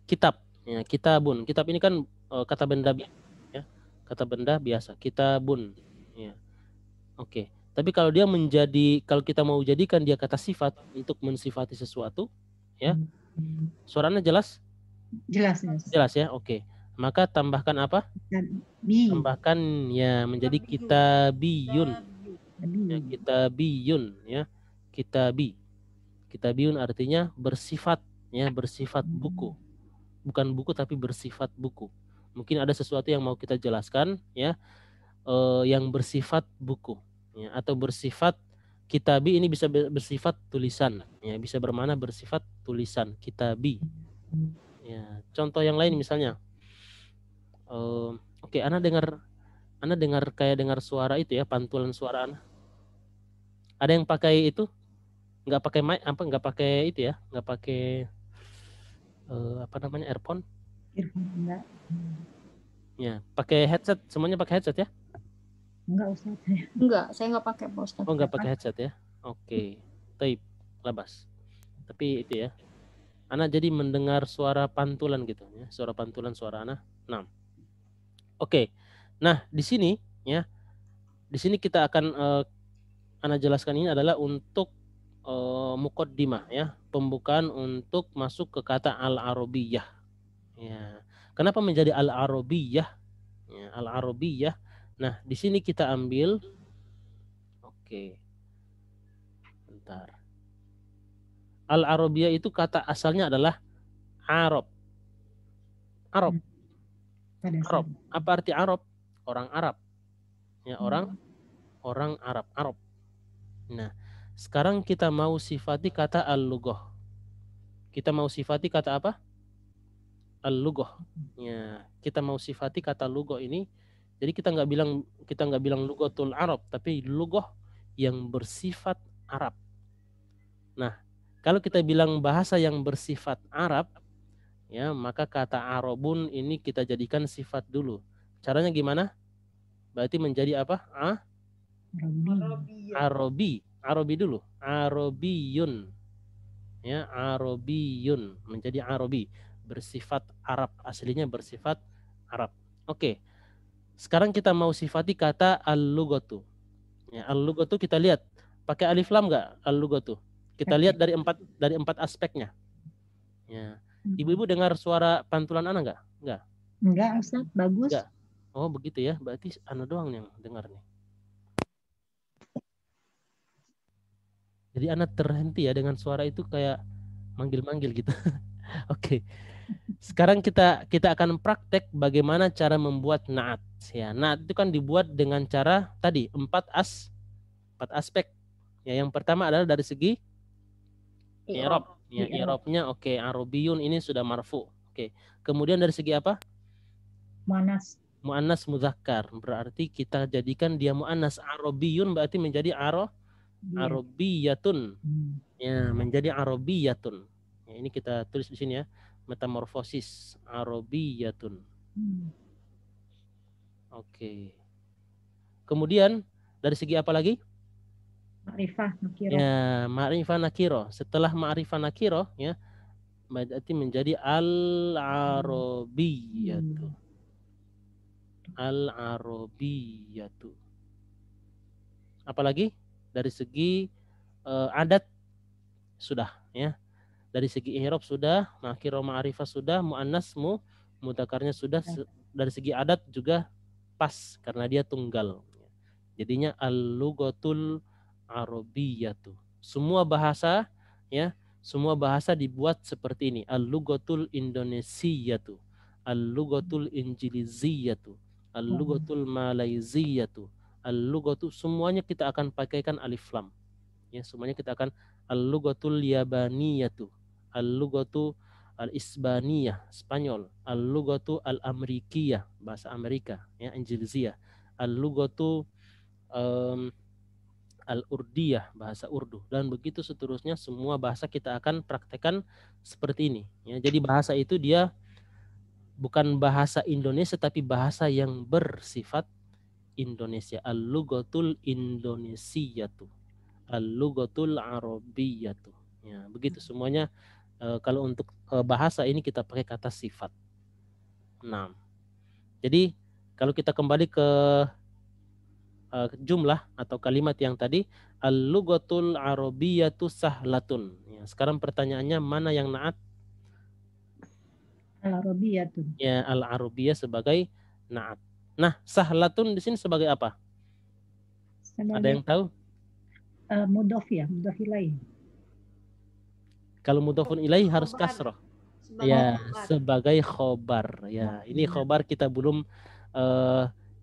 Kitab. Ya, kitabun. Kitab ini kan kata benda ya. Kata benda biasa, kitabun. Ya. Oke. Tapi kalau dia kalau kita mau jadikan dia kata sifat untuk mensifati sesuatu, ya. Suaranya jelas? Jelas. Jelas ya. Oke. Maka tambahkan apa? Tambahkan ya menjadi kitabiyun. Ya, kitabiyun ya. Kitabiyun artinya bersifat ya, bersifat buku. Bukan buku tapi bersifat buku. Mungkin ada sesuatu yang mau kita jelaskan ya, yang bersifat buku ya, atau bersifat kitabi. Ini bisa bersifat tulisan ya, bisa bermakna bersifat tulisan, kitabi ya. Contoh yang lain misalnya oke, Ana dengar kayak dengar suara itu ya, pantulan suara Ana. Ada yang pakai itu? Nggak pakai mic, nggak pakai itu ya, nggak pakai apa namanya, earphone? Enggak. Ya, pakai headset, semuanya pakai headset ya? Enggak, Ustaz. Enggak, saya nggak pakai, Pak Ustaz. Oh, nggak pakai headset ya? Oke. Taib, labas. Tapi itu ya, Ana jadi mendengar suara pantulan gitu ya, suara pantulan suara Ana. Nah, oke. Nah, di sini ya, di sini kita akan Ana jelaskan ini adalah untuk muqaddimah ya, pembukaan untuk masuk ke kata al-arabiyah. Ya. Kenapa menjadi al-arabiyah? Ya, al-arabiyah. Nah, di sini kita ambil oke. Bentar. Al-arabiyah itu kata asalnya adalah Arab. Arab. Arab. Apa arti Arab? Orang Arab. Ya, orang Arab. Arab. Nah, sekarang kita mau sifati kata al-lughah. Kita mau sifati kata apa? Al-lughah. Ya, kita mau sifati kata lughah ini. Jadi kita nggak bilang lughatul Arab, tapi lughah yang bersifat Arab. Nah, kalau kita bilang bahasa yang bersifat Arab, ya, maka kata Arabun ini kita jadikan sifat dulu. Caranya gimana? Berarti menjadi apa? Arabi. Arabi dulu. Arabiyun. Ya, Arabiyun menjadi Arabi, bersifat Arab, aslinya bersifat Arab. Oke. Sekarang kita mau sifati kata al-lughatu. Ya, al-lughatu kita lihat pakai alif lam enggak al-lughatu? Kita lihat dari empat aspeknya. Ya. Ibu-ibu dengar suara pantulan Ana enggak? Enggak. Enggak, Ustaz, bagus. Enggak. Oh, begitu ya. Berarti Ana doang yang dengar nih. Jadi Ana terhenti ya dengan suara itu kayak manggil-manggil gitu. Oke. Sekarang kita akan praktek bagaimana cara membuat na'at. Ya, na'at itu kan dibuat dengan cara tadi empat aspek. Ya, yang pertama adalah dari segi i'rab. Ya, i'rabnya oke, arabiyun ini sudah marfu. Oke. Kemudian dari segi apa? Muannas mudzakkar. Berarti kita jadikan dia muannas. Arabiyun berarti menjadi arabiyatun. Ya, menjadi arabiyatun. Ya, ini kita tulis di sini ya. Metamorfosis arabiyatun. Oke. Kemudian dari segi apa lagi? Ma'rifah nakiro. Ya, ma'rifah nakiro. Setelah ma'rifah nakiro ya, berarti menjadi al-arabiyatu. Al-arabiyatu. Apalagi dari segi adat sudah ya. Dari segi i'rab sudah, nakirah ma'rifah sudah, muannas mudzakarnya sudah, dari segi adat juga pas karena dia tunggal. Jadinya al-lughatul arabiyyatu. Semua bahasa ya, semua bahasa dibuat seperti ini. Al-lughatul indonesiyyatu, al-lughatul injiliziyatu, al-lughatul malaiziyatu, al-lughatu, semuanya kita akan pakaikan alif lam. Ya, semuanya kita akan al-lughatul yabaniyatu, al-lughatu al-isbaniyah, Spanyol, al-lughatu al-amrikiyah, bahasa Amerika, ya, Injiliziyah, al-lughatu al-urdiyah, bahasa Urdu, dan begitu seterusnya. Semua bahasa kita akan praktekkan seperti ini. Ya, jadi bahasa itu dia bukan bahasa Indonesia tapi bahasa yang bersifat Indonesia. Al-lughatul indonesiyatu, al-lughatul arabiyyatu. Ya, begitu semuanya. Kalau untuk bahasa ini kita pakai kata sifat. Nah, jadi kalau kita kembali ke jumlah atau kalimat yang tadi, al-lughatul arabiyyatu sahlatun. Ya, sekarang pertanyaannya mana yang naat? Al-arabiyatu. Ya, al-arabiyyah sebagai naat. Nah, sahlatun di sini sebagai apa? Ada yang tahu? Mudhof ya, mudhof ilaih. Kalau mudhofun ilaih harus kasroh. Ya, sebagai khobar. Ya, ini khobar kita belum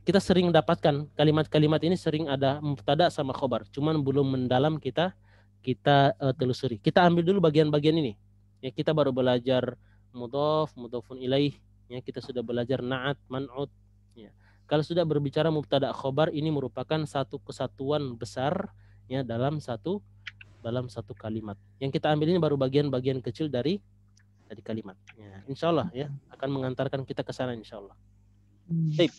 kita sering dapatkan kalimat-kalimat ini, sering ada mubtada sama khobar. Cuman belum mendalam kita telusuri. Kita ambil dulu bagian-bagian ini. Ya, kita baru belajar mudhof, mudhofun ilaih. Ya, kita sudah belajar na'at, man'ut. Ya. Kalau sudah berbicara mubtada khobar, ini merupakan satu kesatuan besar ya dalam satu kalimat. Yang kita ambil ini baru bagian-bagian kecil dari kalimat. Ya, insya Allah ya akan mengantarkan kita ke sana insya Allah. Baik.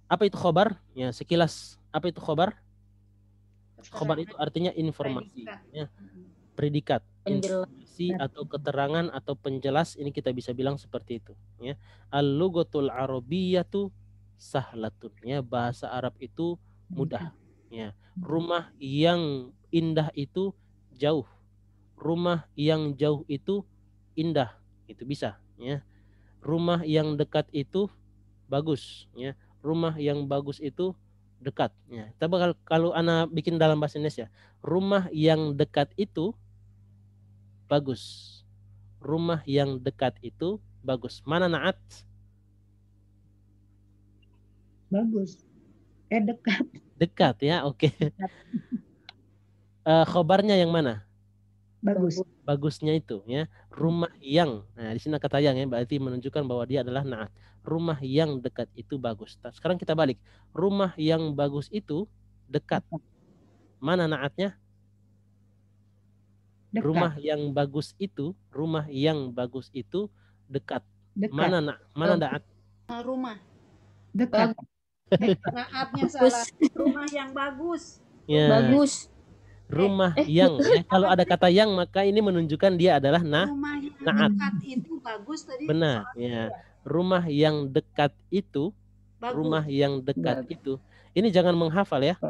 Apa itu khobar? Ya, sekilas apa itu khobar? Khobar itu artinya informasi, ya. Predikat, informasi atau keterangan atau penjelas, ini kita bisa bilang seperti itu. Ya. Al-lughatul arabiyyatu sahlatun. Ya, bahasa Arab itu mudah. Ya. Rumah yang indah itu jauh. Rumah yang jauh itu indah. Itu bisa. Ya. Rumah yang dekat itu bagus. Ya. Rumah yang bagus itu dekat. Ya. Tapi kalau ana bikin dalam bahasa Indonesia, rumah yang dekat itu bagus. Rumah yang dekat itu bagus. Mana naat? Bagus. Dekat. Dekat ya, oke. Khobarnya yang mana? Bagus. Bagusnya itu ya. Rumah yang. Nah, di sini kata yang ya, berarti menunjukkan bahwa dia adalah naat. Rumah yang dekat itu bagus. Sekarang kita balik. Rumah yang bagus itu dekat. Mana naatnya? Dekat. Rumah yang bagus itu dekat. Mana naat? Rumah. Dekat. Naatnya salah. Rumah yang bagus. Ya. Bagus. Rumah yang ya, kalau ada kata yang maka ini menunjukkan dia adalah rumah yang naat. dekat itu bagus tadi. Benar ya. Rumah yang dekat itu bagus. Rumah yang dekat itu. Ini jangan menghafal ya.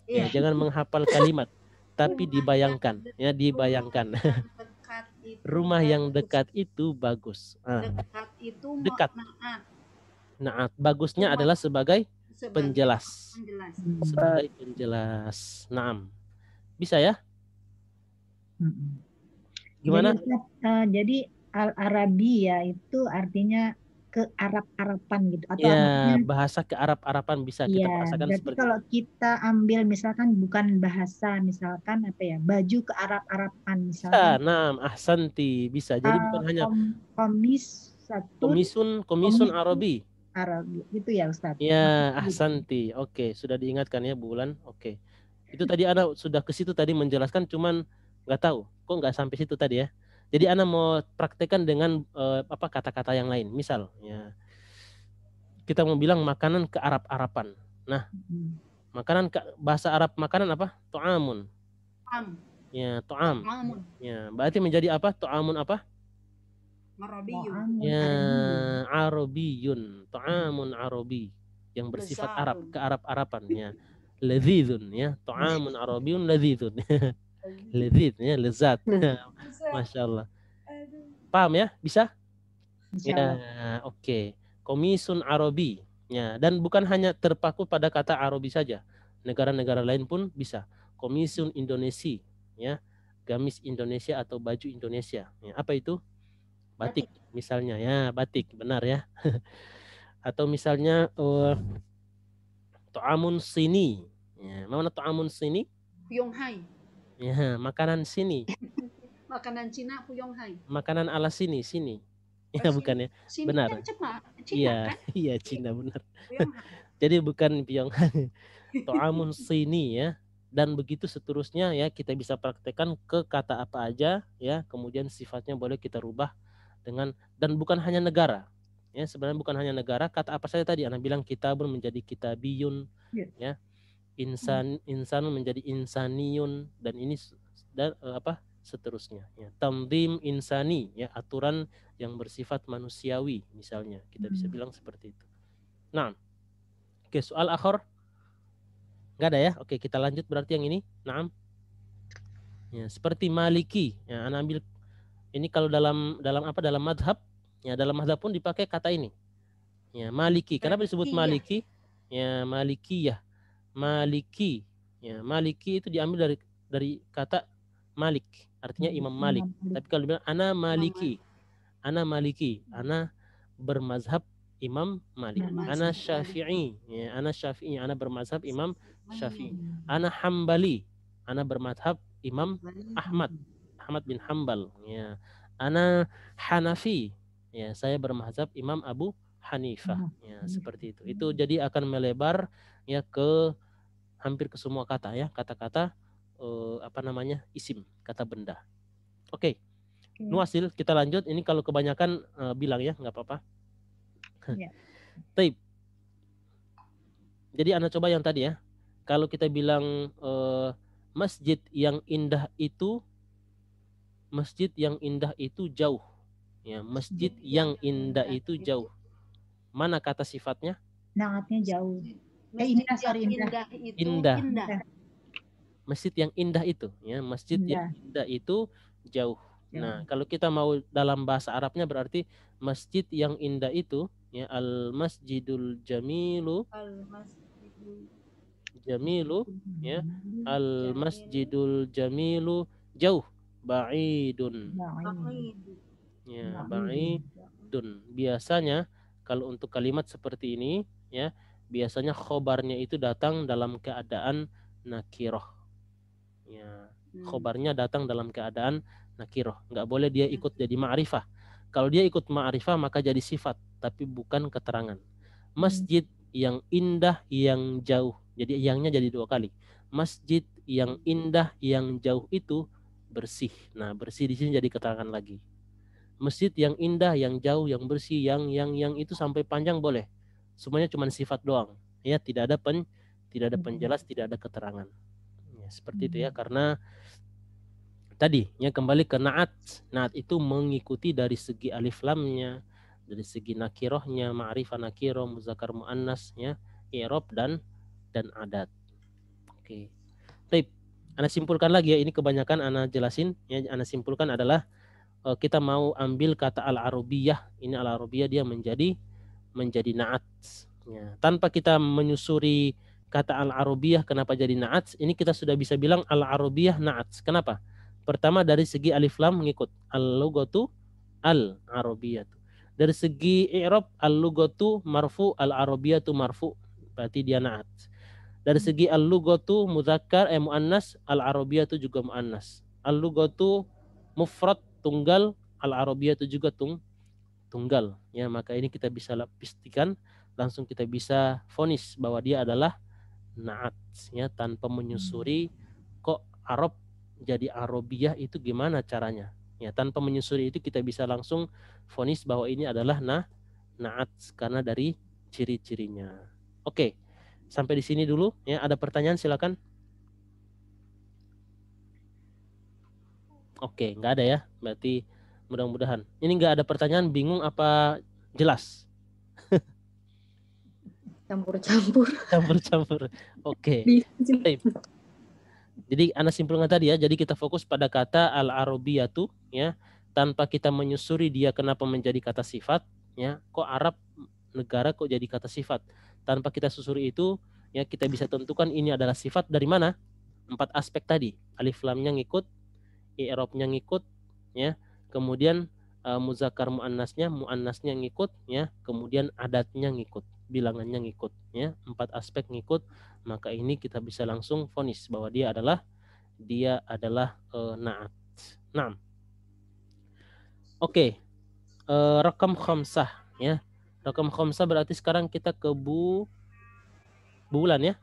Ya, jangan menghafal kalimat tapi dibayangkan ya, dibayangkan. Rumah yang dekat itu bagus. Dekat itu dekat. Naat. Bagusnya adalah sebagai penjelas. Sebagai penjelas. Naam. Bisa ya? Gimana? Jadi al-Arabiyah itu artinya ke Arab-Arapan gitu atau ya, artinya, bahasa ke Arab-Arapan bisa kita bahasakan berarti seperti kalau kita ambil misalkan bukan bahasa, misalkan apa ya, baju ke Arab-Arapan misalkan. Nah, ahsanti, bisa. Jadi bukan hanya komisun Arabi. Arabi itu ya Ustaz. Ya, ahsanti. Oke, sudah diingatkan ya Bu Wulan. Oke. Itu tadi Ana sudah ke situ tadi menjelaskan, cuman nggak tahu kok nggak sampai situ tadi ya. Jadi Ana mau praktekkan dengan kata-kata yang lain. Misal ya, kita mau bilang makanan ke Arab-Arapan. Nah, makanan bahasa Arab makanan apa? To'amun. Ya, to'am. Ya, berarti menjadi apa? To'amun apa? Marabiyun. Ta'amun Ya, Arabiyyun. Arabiyun, ta'amun Arabi yang bersifat Arab, Lazatun. kearab-arapan ya. Ladzizun ya, ta'amun Arabiyun ladzizun. Ladziz ya, lezat. Masya Allah. Aduh. Paham ya? Bisa? Insya Ya, Allah. oke. Komisun Arabi. Ya, dan bukan hanya terpaku pada kata Arabi saja. Negara-negara lain pun bisa. Komisun Indonesia, ya. Gamis Indonesia atau baju Indonesia. Ya, apa itu? Batik misalnya ya, batik, benar ya. Atau misalnya ta'amun sini. Ya, mana ta'amun sini? Puyonghai. Ya, makanan sini. Makanan Cina Puyonghai. Makanan ala sini, sini. Ya, bukan ya. Sini Benar. kan Cina Iya, kan? iya Cina benar. Puyonghai. Jadi bukan Pyongyang. Ta'amun sini ya. Dan begitu seterusnya ya, kita bisa praktekkan ke kata apa aja ya, kemudian sifatnya boleh kita rubah dengan, dan bukan hanya negara. Ya, sebenarnya bukan hanya negara, kata apa saja tadi Ana bilang kitabun menjadi kitabiyun ya. Insanun menjadi insaniyun, dan ini dan apa seterusnya ya. Tanzim insani ya, aturan yang bersifat manusiawi misalnya, kita bisa bilang seperti itu. Nah, oke, soal akhir nggak ada ya. Oke, kita lanjut berarti yang ini. Naam. Ya, seperti Maliki. Ya, Ana ambil ini kalau dalam apa, dalam madhab. Ya, dalam madhab pun dipakai kata ini. Ya, Maliki. Kenapa disebut Maliki? Ya, Malikiyah. Maliki. Ya, Maliki itu diambil dari kata Malik. Artinya Imam Malik. Tapi kalau dibilang Ana Maliki. Ana Maliki. Ana bermazhab Imam Malik. Ana Syafi'i. Ya, Ana Syafi'i. Ana bermazhab Imam Syafi'i. Ana Hambali. Ana bermazhab Imam Ahmad bin Hambal. Ya. Ana Hanafi. Ya, saya bermazhab Imam Abu Hanifah. Ya, seperti itu. Itu jadi akan melebar ya ke hampir ke semua kata ya, kata-kata apa namanya? Isim, kata benda. Oke. Nuasil, kita lanjut. Ini kalau kebanyakan bilang ya, nggak apa-apa. Ya. Taib. Jadi Anda coba yang tadi ya. Kalau kita bilang masjid yang indah itu jauh. Ya, masjid yang indah itu jauh. Mana kata sifatnya? Naatnya jauh. Indah. Masjid yang indah itu, ya, masjid yang indah itu jauh. Nah, kalau kita mau dalam bahasa Arabnya berarti masjid yang indah itu ya, al-masjidul jamilu ya, al-masjidul jamilu jauh, ba'idun. Ya, ba'idun. Biasanya kalau untuk kalimat seperti ini ya, biasanya khobarnya itu datang dalam keadaan nakiroh. Ya, khobarnya datang dalam keadaan nakiroh. Nggak boleh dia ikut jadi ma'rifah. Kalau dia ikut ma'rifah maka jadi sifat, tapi bukan keterangan. Masjid yang indah yang jauh. Jadi yangnya jadi 2 kali. Masjid yang indah yang jauh itu bersih. Nah, bersih di sini jadi keterangan lagi. Masjid yang indah yang jauh yang bersih yang itu sampai panjang boleh. Semuanya cuma sifat doang. Ya, tidak ada penjelas, tidak ada keterangan. Ya, seperti itu ya, karena tadi ya kembali ke naat. Naat itu mengikuti dari segi alif lamnya, dari segi nakirohnya, ma'rifah nakiroh, muzakkar muannas ya, i'rab dan adat. Oke. Baik, Ana simpulkan lagi ya, ini kebanyakan Ana jelasin ya, Ana simpulkan adalah kita mau ambil kata al-arabiyah. Ini al-arabiyah dia menjadi naat. Ya, tanpa kita menyusuri kata al-arabiyah kenapa jadi naat, ini kita sudah bisa bilang al-arabiyah naat. Kenapa? Pertama dari segi alif lam mengikut al-lughatu al-arabiyatu. Dari segi i'rab al-lughatu marfu, al-arabiyatu marfu, berarti dia naat. Dari segi al-lughatu muzakkar muannas, al-arabiyatu juga muannas. Al-lughatu mufrad tunggal, al-arabiyatu juga tunggal. Ya, maka ini kita bisa pastikan, langsung kita bisa vonis bahwa dia adalah naat ya, tanpa menyusuri kok Arab jadi Arabiyah itu gimana caranya. Ya, tanpa menyusuri itu kita bisa langsung vonis bahwa ini adalah naat karena dari ciri-cirinya. Oke. Sampai di sini dulu ya. Ada pertanyaan silakan. Oke, nggak ada ya. Berarti Mudah-mudahan. Ini nggak ada pertanyaan, bingung apa jelas? Campur-campur. Campur-campur. Oke. Baik. Jadi Anda simpulkan tadi ya. Jadi kita fokus pada kata al-arabiyatu ya, tanpa kita menyusuri dia kenapa menjadi kata sifat ya. Kok Arab negara kok jadi kata sifat? Tanpa kita susuri itu ya, kita bisa tentukan ini adalah sifat dari mana? 4 aspek tadi. Alif lamnya ngikut, i'rabnya ngikut ya. Kemudian muzakkar muannasnya ngikut ya. Kemudian adatnya ngikut, bilangannya ngikut ya. 4 aspek ngikut, maka ini kita bisa langsung vonis bahwa dia adalah na'at. Nah. Oke. Rakam khamsah ya. Rakam khamsah berarti sekarang kita ke bulan ya.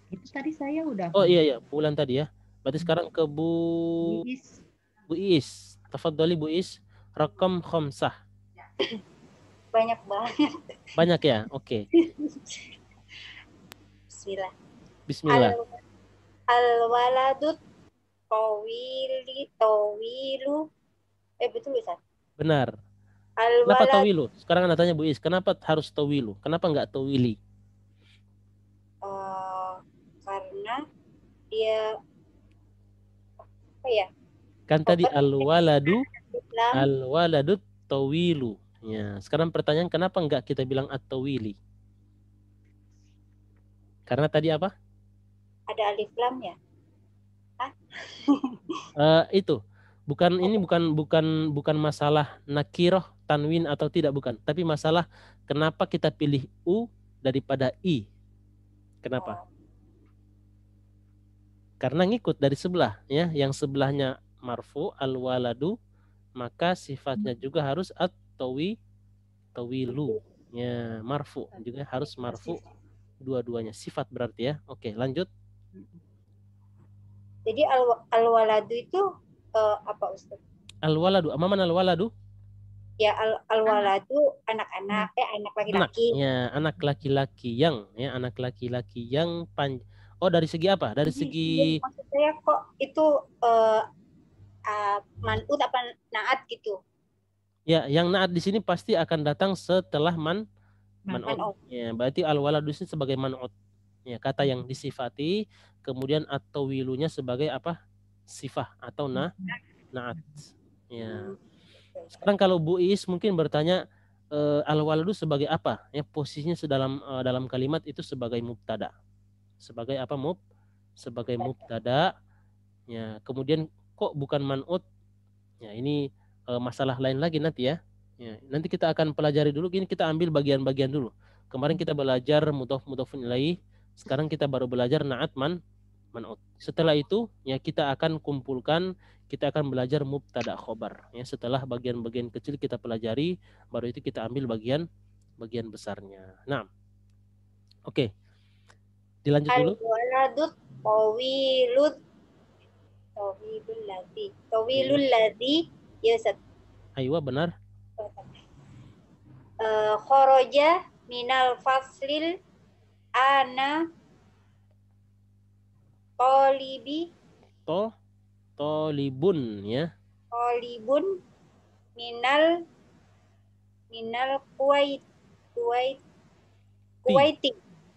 Itu tadi saya udah. Oh iya bulan tadi ya. Berarti sekarang ke Bu Is. Tafadhali Bu Is. Rakam khamsah. Banyak banget. Banyak ya? Oke. Bismillah. Bismillah. Al-waladut tawilu. Betul Ustaz? Benar. Kenapa tawilu? Sekarang Anda tanya Bu Is, kenapa harus tawilu? Kenapa enggak tawili? Karena dia apa ya? Kan tadi al-waladu tawilu. Ya, sekarang pertanyaan kenapa enggak kita bilang at-tawili? Karena tadi apa? Ada alif lam ya? Hah? Itu. Bukan masalah nakiroh, tanwin atau tidak, bukan. Tapi masalah kenapa kita pilih u daripada i. Kenapa? Karena ngikut dari sebelah ya, yang sebelahnya marfu al-waladu, maka sifatnya juga harus tawilu. Ya, marfu juga harus marfu dua-duanya sifat berarti ya. Oke, lanjut. Jadi al-waladu itu apa Ustaz? Al-waladu, mana al-waladu? Ya al-waladu anak-anak, anak laki-laki. Ya, anak laki-laki yang Oh, dari segi apa? Dari segi maksud saya kok itu man'ut apa na'at gitu. Ya, yang na'at di sini pasti akan datang setelah man'ut. Ya, berarti al-waladu ini sebagai man'ut. Ya, kata yang disifati, kemudian at-tawilunya sebagai apa? Sifah atau na'at. Ya. Sekarang kalau Bu Is mungkin bertanya al-waladu sebagai apa? Ya, posisinya dalam kalimat itu sebagai mubtada. Sebagai apa? Sebagai mubtada. Ya, kemudian kok bukan man'ut? Ya, ini masalah lain lagi nanti ya. Ya, nanti kita akan pelajari dulu. Ini kita ambil bagian-bagian dulu. Kemarin kita belajar mudhaf-mudhafun ilaih. Sekarang kita baru belajar na'at man'ut. Setelah itu ya kita akan kumpulkan, kita akan belajar mubtada khobar. Ya, setelah bagian-bagian kecil kita pelajari, baru itu kita ambil bagian besarnya. Nah, oke. Dilanjut dulu. Al-waladut tawilul ladzi ya Ustaz. Aywa, benar. Kharaja minal faslil ana Tolibun ya. Tolibun minal Kuwaiti.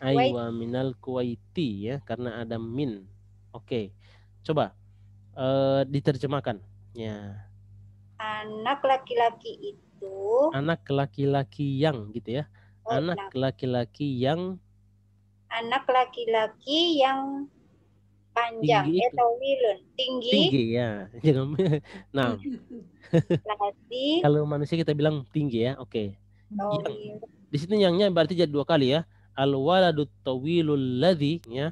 Aywa minal Kuwaiti ya, karena ada min. Oke. Coba diterjemahkan. Ya. Anak laki-laki itu. Anak laki-laki yang gitu ya. Anak laki-laki yang panjang, tinggi ya. Nah, kalau manusia kita bilang tinggi ya, oke. Di sini yangnya berarti jadi 2 kali ya. Al-waladut tawilul ladzi ya,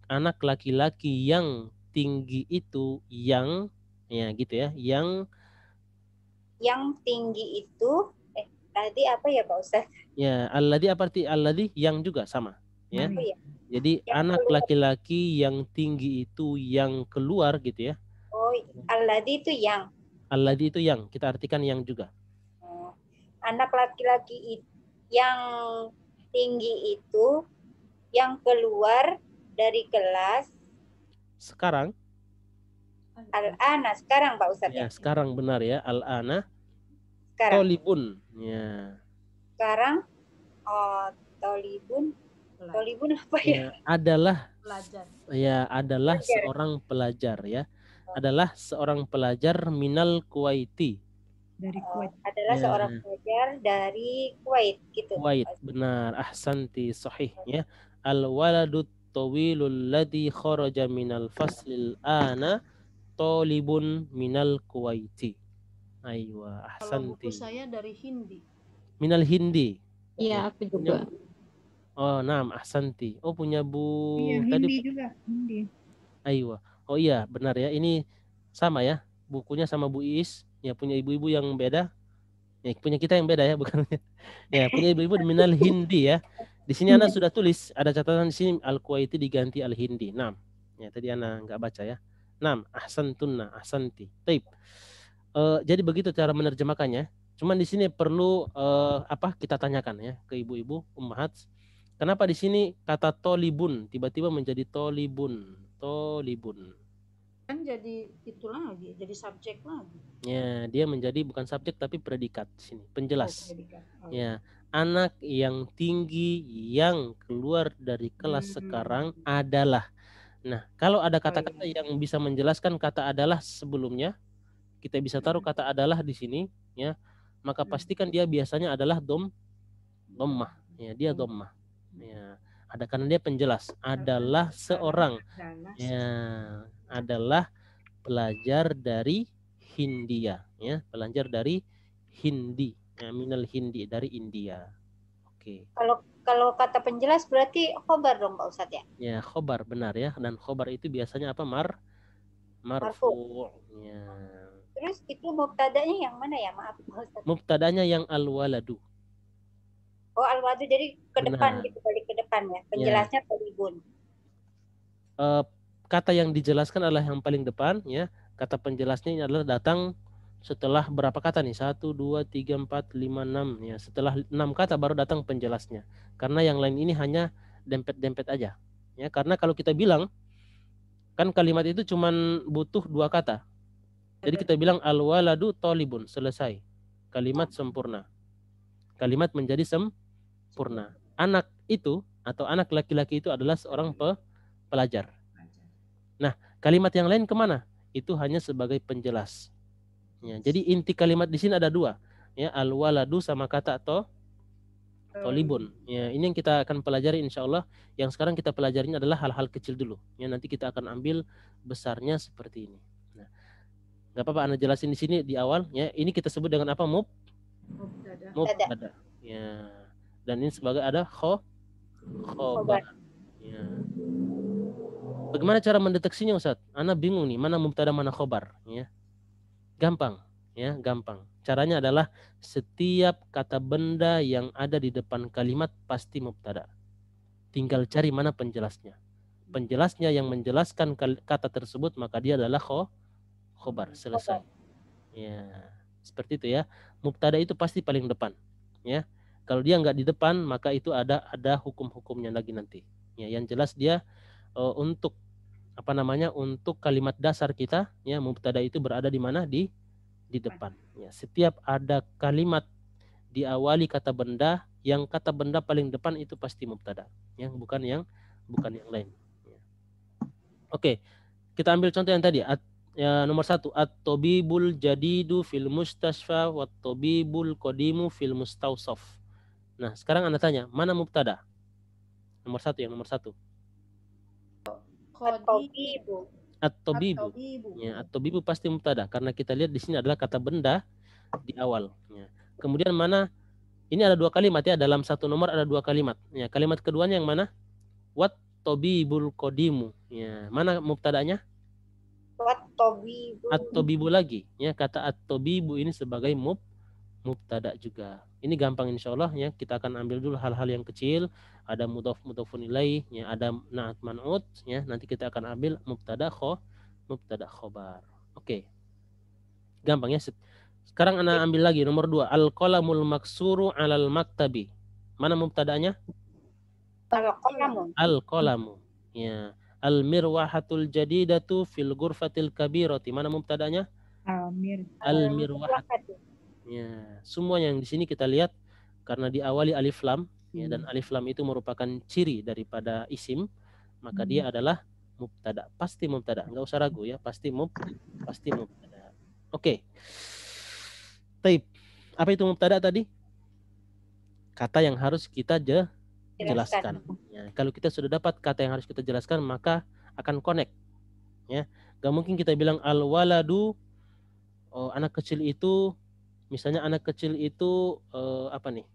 anak laki-laki yang tinggi itu yang ya gitu ya, yang tinggi itu tadi apa ya Pak Ustaz? Ya, alladzi arti alladzi yang juga sama ya. Jadi anak laki-laki yang tinggi itu yang keluar gitu ya. Oh, alladzi itu yang. Alladzi itu yang, kita artikan yang juga. Anak laki-laki yang tinggi itu yang keluar dari kelas. Sekarang Al-ana sekarang Pak Ustadz Ya, ya. sekarang benar ya. Al-ana Sekarang. tolibun. Ya. Sekarang tolibun. Tolibun apa ya? Ya, adalah Pelajar. ya adalah Pelajar. seorang pelajar ya. Adalah seorang pelajar minal Kuwaiti. Dari Kuwait. Adalah Ya. seorang pelajar dari Kuwait gitu. Kuwait, benar. Ahsanti, sahih ya. Al-waladut tawilul ladhi kharaja minal faslil ana talibun minal Kuwaiti. Aywa, Kalau buku ahsanti. saya dari Hindi. Minal Hindi. Iya, aku juga. Oh, naam, ahsanti. Oh, punya Bu Iya, tadi. Hindi juga. Hindi. Aywa. Oh iya, benar ya. Ini sama ya. Bukunya sama Bu Iis. Ya, punya ibu-ibu yang beda. Ya, punya kita yang beda ya, bukan? Ya, punya ibu-ibu minal Hindi ya. Di sini Ana sudah tulis, ada catatan di sini Al-Kuwaiti diganti Al-Hindi. Naam. Ya, tadi Ana nggak baca ya. Naam, ahsantunna, ahsanti. Taib. Jadi begitu cara menerjemahkannya. Cuman di sini perlu kita tanyakan ya ke ibu-ibu ummahat. Kenapa di sini kata tolibun tiba-tiba menjadi tolibun? Tolibun. Kan jadi itu lagi, jadi subjek lagi. Ya, dia menjadi bukan subjek tapi predikat di sini, penjelas. Predikat. Ya, anak yang tinggi yang keluar dari kelas sekarang adalah. Nah, kalau ada kata-kata yang bisa menjelaskan kata adalah sebelumnya, kita bisa taruh kata adalah di sini, ya. Maka pastikan dia biasanya adalah dhammah. Ya, dia dhammah. Ya, ada karena dia penjelas adalah seorang. Ya, adalah pelajar dari Hindia, ya, pelajar dari Hindi, ya, minal Hindi dari India. Oke. Kalau kata penjelas berarti khobar dong Pak Ustadz ya? Ya, khobar benar ya, dan khobar itu biasanya apa? Marfu. Ya. Terus itu mubtadanya yang mana ya? Maaf Pak Ustadz. Mubtadanya yang al-waladu. Oh al-wadu jadi ke depan Benar. gitu, balik ke depan ya. Penjelasnya tolibun. Kata yang dijelaskan adalah yang paling depan ya. Kata penjelasnya ini adalah datang setelah berapa kata nih? 1, 2, 3, 4, 5, 6 ya. Setelah 6 kata baru datang penjelasnya. Karena yang lain ini hanya dempet-dempet aja. Ya, karena kalau kita bilang kan kalimat itu cuman butuh 2 kata. Jadi kita bilang al-waladu tolibun, selesai. Kalimat sempurna. Kalimat menjadi sempurna. Anak itu atau anak laki-laki itu adalah seorang pelajar. Nah, kalimat yang lain kemana? Itu hanya sebagai penjelas. Ya, jadi inti kalimat di sini ada 2. Ya, al-waladu sama kata tolibun. Ya, ini yang kita akan pelajari insya Allah. Yang sekarang kita pelajarin adalah hal-hal kecil dulu. Ya, nanti kita akan ambil besarnya seperti ini. Nah, nggak apa-apa, Anda jelasin di sini di awal. Ya, ini kita sebut dengan apa? Mubtada. Ya, dan ini sebagai ada khobar. Ya. Bagaimana cara mendeteksinya Ustaz? Ana bingung nih, mana mubtada mana khobar, ya. Gampang, ya, gampang. Caranya adalah setiap kata benda yang ada di depan kalimat pasti mubtada. Tinggal cari mana penjelasnya. Penjelasnya yang menjelaskan kata tersebut maka dia adalah khobar, selesai. Ya, seperti itu ya. Mubtada itu pasti paling depan, ya. Kalau dia nggak di depan maka itu ada hukum-hukumnya lagi nanti. Ya, yang jelas dia untuk untuk kalimat dasar kita ya mubtada itu berada di mana di depan ya. Setiap ada kalimat diawali kata benda, yang kata benda paling depan itu pasti mubtada ya, bukan yang lain ya. Oke, kita ambil contoh yang tadi ya, nomor 1 at-tabibul jadidu fil mustasfa wat tabibul qadimu fil mustawsaf. Nah, sekarang Anda tanya, mana mubtada? Nomor 1 yang nomor 1. At-tabibu. Ya, at-tabibu pasti mubtada karena kita lihat di sini adalah kata benda di awal. Ya. Kemudian mana? Ini ada 2 kalimat ya, dalam satu nomor ada 2 kalimat. Ya, kalimat keduanya yang mana? Wat tabibul qadimu. Ya, mana mubtadanya? Wat tabibu. At-tabibu lagi. Ya, kata at-tabibu ini sebagai mubtada juga. Ini gampang insyaallah ya. Kita akan ambil dulu hal-hal yang kecil. Ada mudhafun ilaih, ya, ada na'at man'ut, ya. Nanti kita akan ambil mubtada khobar. Oke. Gampang ya. Sekarang Ana ambil lagi nomor 2, al-qalamul maksuru 'alal maktabi. Mana mubtadanya? Al-qalamu. Al-qalamu. Ya. Al-mirwahatul jadidatu fil ghurfatil kabirati. Mana mubtadanya? Almir. Al-mirwahat. Ya, semua yang di sini kita lihat karena diawali alif lam ya, dan alif lam itu merupakan ciri daripada isim, maka dia adalah mubtada, pasti mubtada, nggak usah ragu ya, pasti mubtada. Oke. Taib. Apa itu mubtada tadi? Kata yang harus kita jelaskan. Ya, kalau kita sudah dapat kata yang harus kita jelaskan, maka akan connect. Ya, gak mungkin kita bilang al waladu, oh, anak kecil itu, misalnya anak kecil itu apa nih?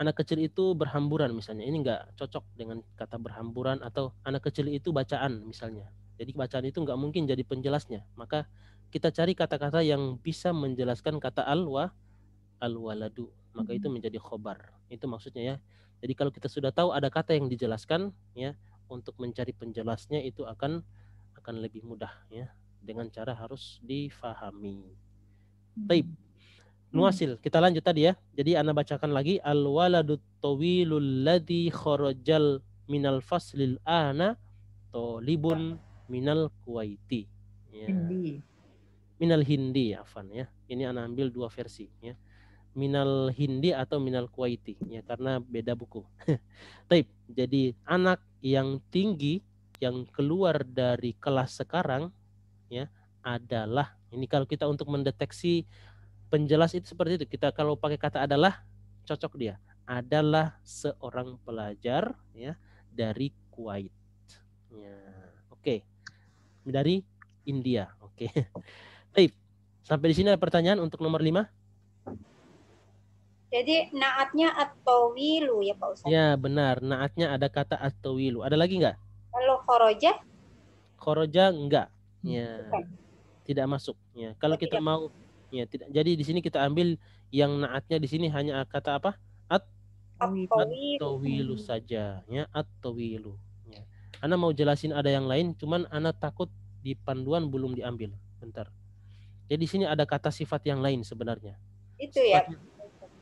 Anak kecil itu berhamburan misalnya. Ini nggak cocok dengan kata berhamburan, atau anak kecil itu bacaan misalnya. Jadi bacaan itu nggak mungkin jadi penjelasnya. Maka kita cari kata-kata yang bisa menjelaskan kata al-waladu. Maka itu menjadi khobar. Itu maksudnya ya. Jadi kalau kita sudah tahu ada kata yang dijelaskan ya, untuk mencari penjelasnya itu akan lebih mudah ya, dengan cara harus difahami. Baik. Nuasil, kita lanjut tadi ya. Jadi ana bacakan lagi, al-waladut tawilul ladzi kharajal minal faslil ana talibun minal kuwaiti. Ya. Minal hindi afan ya. Ini ana ambil dua versi ya. Minal hindi atau minal kuwaiti ya, karena beda buku. Taib. Jadi anak yang tinggi yang keluar dari kelas sekarang ya adalah, ini kalau kita untuk mendeteksi penjelas itu seperti itu. Kita kalau pakai kata adalah, cocok dia. Adalah seorang pelajar ya dari Kuwait. Ya, oke. Dari India. Oke. Baik. Sampai di sini ada pertanyaan untuk nomor 5. Jadi naatnya at-tawilu ya Pak Ustaz. Ya, benar. Naatnya ada kata at-tawilu. Ada lagi enggak? Kalau khoroja? Khoroja enggak. Ya. Bukan. Tidak masuk. Ya. Kalau kita mau ya tidak. Jadi di sini kita ambil yang naatnya di sini hanya kata apa? At-tawilu saja ya, at-tawilu. Ya. Ana mau jelasin ada yang lain, cuman ana takut di panduan belum diambil. Bentar. Jadi di sini ada kata sifat yang lain sebenarnya. Itu ya.